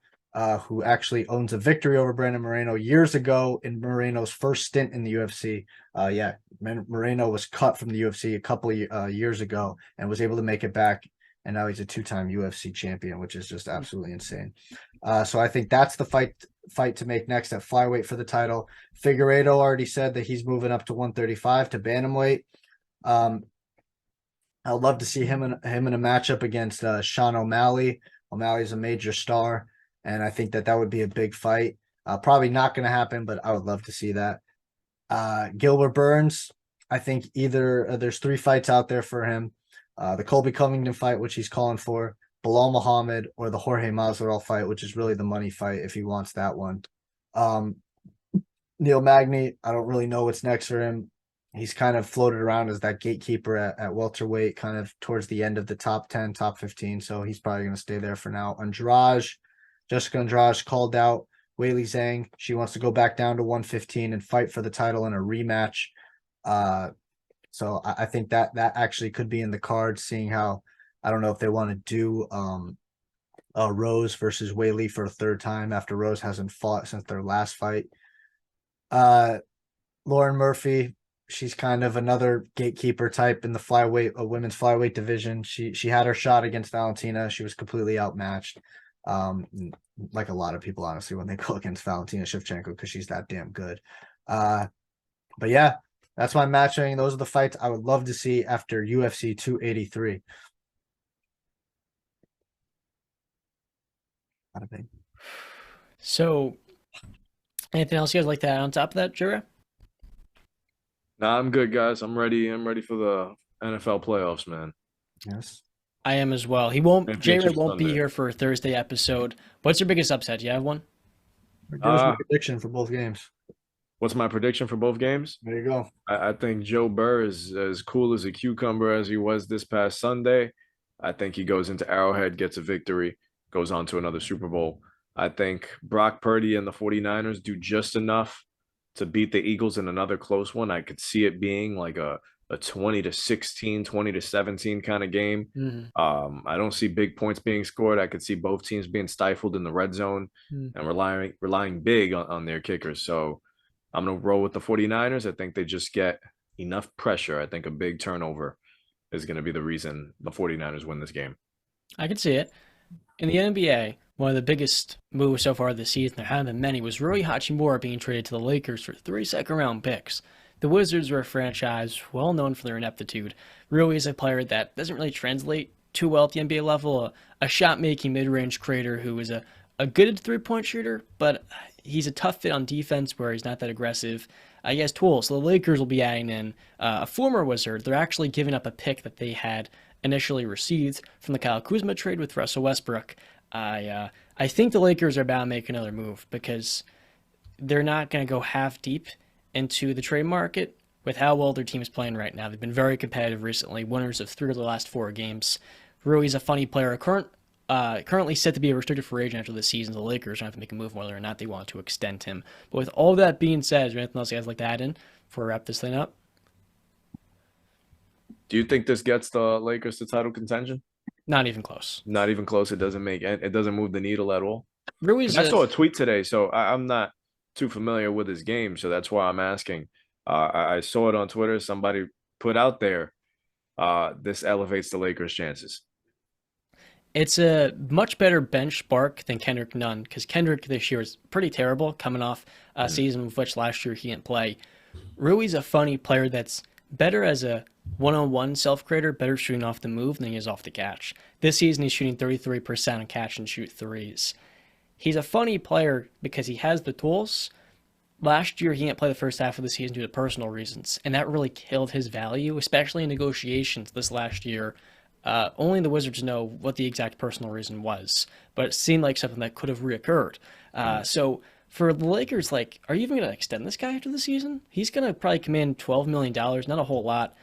Speaker 3: who actually owns a victory over Brandon Moreno years ago in Moreno's first stint in the UFC. Moreno was cut from the UFC a couple of years ago and was able to make it back, and now he's a 2-time UFC champion, which is just absolutely insane. So I think that's the fight to make next at flyweight for the title. Figueiredo already said that he's moving up to 135 to bantamweight. I'd love to see him in a matchup against Sean O'Malley. O'Malley's a major star, and I think that would be a big fight. Probably not going to happen, but I would love to see that. Gilbert Burns, I think either there's 3 fights out there for him. The Colby Covington fight, which he's calling for, Bilal Muhammad, or the Jorge Masvidal fight, which is really the money fight if he wants that one. Neil Magny, I don't really know what's next for him. He's kind of floated around as that gatekeeper at welterweight, kind of towards the end of the top 10, top 15. So he's probably going to stay there for now. Jessica Andrade called out Weili Zhang. She wants to go back down to 115 and fight for the title in a rematch. So I think that actually could be in the cards, seeing how, I don't know if they want to do Rose versus Weili for a 3rd time after Rose hasn't fought since their last fight. Lauren Murphy, she's kind of another gatekeeper type in the women's flyweight division. She had her shot against Valentina. She was completely outmatched. Like a lot of people, honestly, when they go against Valentina Shevchenko, because she's that damn good. But yeah, that's my matching. Those are the fights I would love to see after UFC 283.
Speaker 1: So, anything else you guys like to add on top of that, Jura?
Speaker 2: Nah, I'm good, guys. I'm ready. I'm ready for the NFL playoffs, man.
Speaker 3: Yes.
Speaker 1: I am as well. JReys won't be here for a Thursday episode. What's your biggest upset? Do you have one?
Speaker 3: Give us a prediction for both games.
Speaker 2: What's my prediction for both games?
Speaker 3: There you go.
Speaker 2: I think Joe Burr is as cool as a cucumber as he was this past Sunday. I think he goes into Arrowhead, gets a victory, goes on to another Super Bowl. I think Brock Purdy and the 49ers do just enough to beat the Eagles in another close one. I could see it being like a 20-16, 20-17 kind of game.
Speaker 1: Mm-hmm.
Speaker 2: I don't see big points being scored. I could see both teams being stifled in the red zone and relying big on their kickers. So I'm going to roll with the 49ers. I think they just get enough pressure. I think a big turnover is going to be the reason the 49ers win this game.
Speaker 1: I can see it. In the NBA, one of the biggest moves so far this season, there haven't been many, was Rui Hachimura being traded to the Lakers for 3 second-round picks. the Wizards are a franchise well known for their ineptitude. Rui is a player that doesn't really translate too well at the NBA level, a shot-making mid-range creator who is a good three-point shooter, but he's a tough fit on defense where he's not that aggressive. He has tools, so the Lakers will be adding in a former Wizard. They're actually giving up a pick that they had initially received from the Kyle Kuzma trade with Russell Westbrook. I think the Lakers are about to make another move because they're not going to go half deep into the trade market with how well their team is playing right now. They've been very competitive recently, winners of 3 of the last 4 games. Rui's a funny player, currently set to be a restricted free agent after the season. The Lakers don't have to make a move whether or not they want to extend him. But with all that being said, is there anything else you guys like to add in before we wrap this thing up?
Speaker 2: Do you think this gets the Lakers to title contention?
Speaker 1: Not even close.
Speaker 2: Not even close. It doesn't move the needle at all.
Speaker 1: Rui's
Speaker 2: I saw a tweet today, so I'm not too familiar with his game, so that's why I'm asking. I saw it on Twitter. Somebody put out there, this elevates the Lakers' chances.
Speaker 1: It's a much better bench spark than Kendrick Nunn, because Kendrick this year is pretty terrible, coming off a season of which last year he didn't play. Rui's a funny player that's better as a one-on-one self-creator, better shooting off the move than he is off the catch. This season he's shooting 33% on catch and shoot threes. He's a funny player because he has the tools. Last year he didn't play the first half of the season due to personal reasons, and that really killed his value, especially in negotiations this last year. Only the Wizards know what the exact personal reason was, but it seemed like something that could have reoccurred. So for the Lakers, like, are you even going to extend this guy after the season? He's going to probably command $12 million, not a whole lot.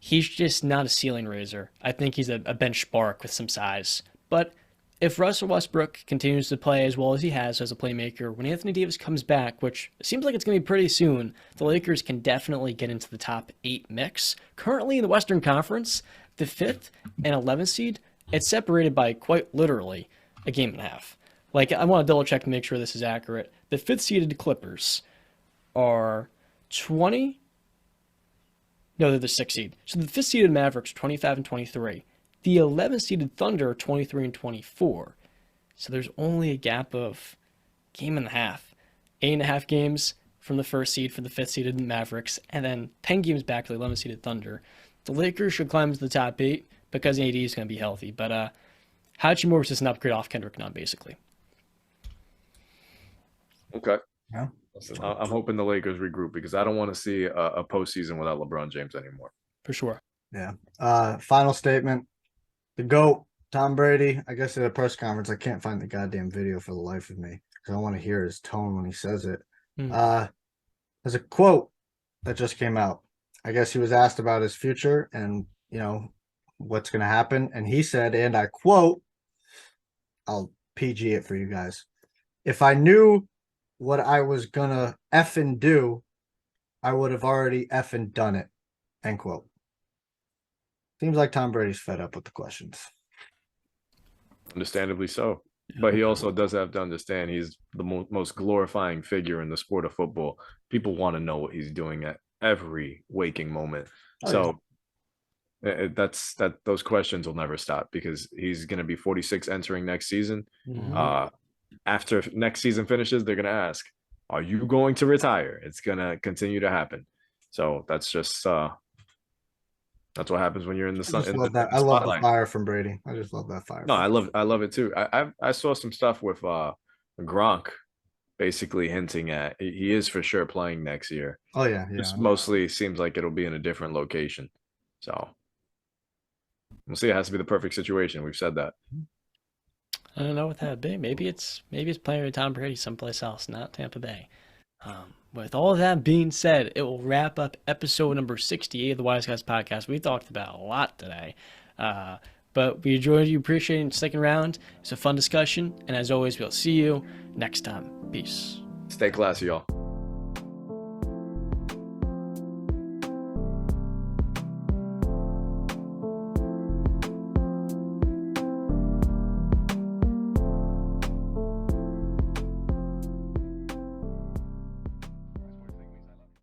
Speaker 1: He's just not a ceiling raiser. I think he's a bench spark with some size. But if Russell Westbrook continues to play as well as he has as a playmaker, when Anthony Davis comes back, which seems like it's going to be pretty soon, the Lakers can definitely get into the top 8 mix. Currently in the Western Conference, the 5th and 11th seed, it's separated by quite literally a game and a half. Like, I want to double check to make sure this is accurate. The 5th seeded Clippers are 20. No, they're the 6th seed. So the 5th seeded Mavericks are 25 and 23. The 11th seeded Thunder are 23 and 24. So there's only a gap of game and a half. 8.5 games from the 1st seed for the 5th seeded Mavericks, and then 10 games back to the 11th seeded Thunder. The Lakers should climb to the top 8 because AD is going to be healthy. But Hachimura is just an upgrade off Kendrick Nunn, basically.
Speaker 2: Okay.
Speaker 3: Yeah.
Speaker 2: I'm hoping the Lakers regroup because I don't want to see a postseason without LeBron James anymore.
Speaker 1: For sure.
Speaker 3: Yeah. Final statement. The GOAT, Tom Brady. I guess at a press conference, I can't find the goddamn video for the life of me because I want to hear his tone when he says it. There's a quote that just came out. I guess he was asked about his future and, what's going to happen. And he said, and I quote, I'll PG it for you guys. If I knew what I was going to effing do, I would have already effing done it. End quote. Seems like Tom Brady's fed up with the questions.
Speaker 2: Understandably so. But he also does have to understand he's the most glorifying figure in the sport of football. People want to know what he's doing at every waking moment. Those questions will never stop because he's going to be 46 entering next season. After next season finishes, they're going to ask, are you going to retire? It's going to continue to happen. So that's just that's what happens when you're in the sun.
Speaker 3: I love the fire from Brady. I just love that fire.
Speaker 2: No, I love it too. I saw some stuff with Gronk basically hinting at he is for sure playing next year.
Speaker 3: Oh yeah.
Speaker 2: Just mostly seems like it'll be in a different location. So we'll see. It has to be the perfect situation. We've said that.
Speaker 1: I don't know what that would be. Maybe it's playing with Tom Brady someplace else, not Tampa Bay. With all that being said, it will wrap up episode number 68 of the Wise Guys podcast. We talked about a lot today, but we enjoyed you. Appreciate sticking around. It's a fun discussion, and as always, we'll see you next time. Peace.
Speaker 2: Stay classy, y'all.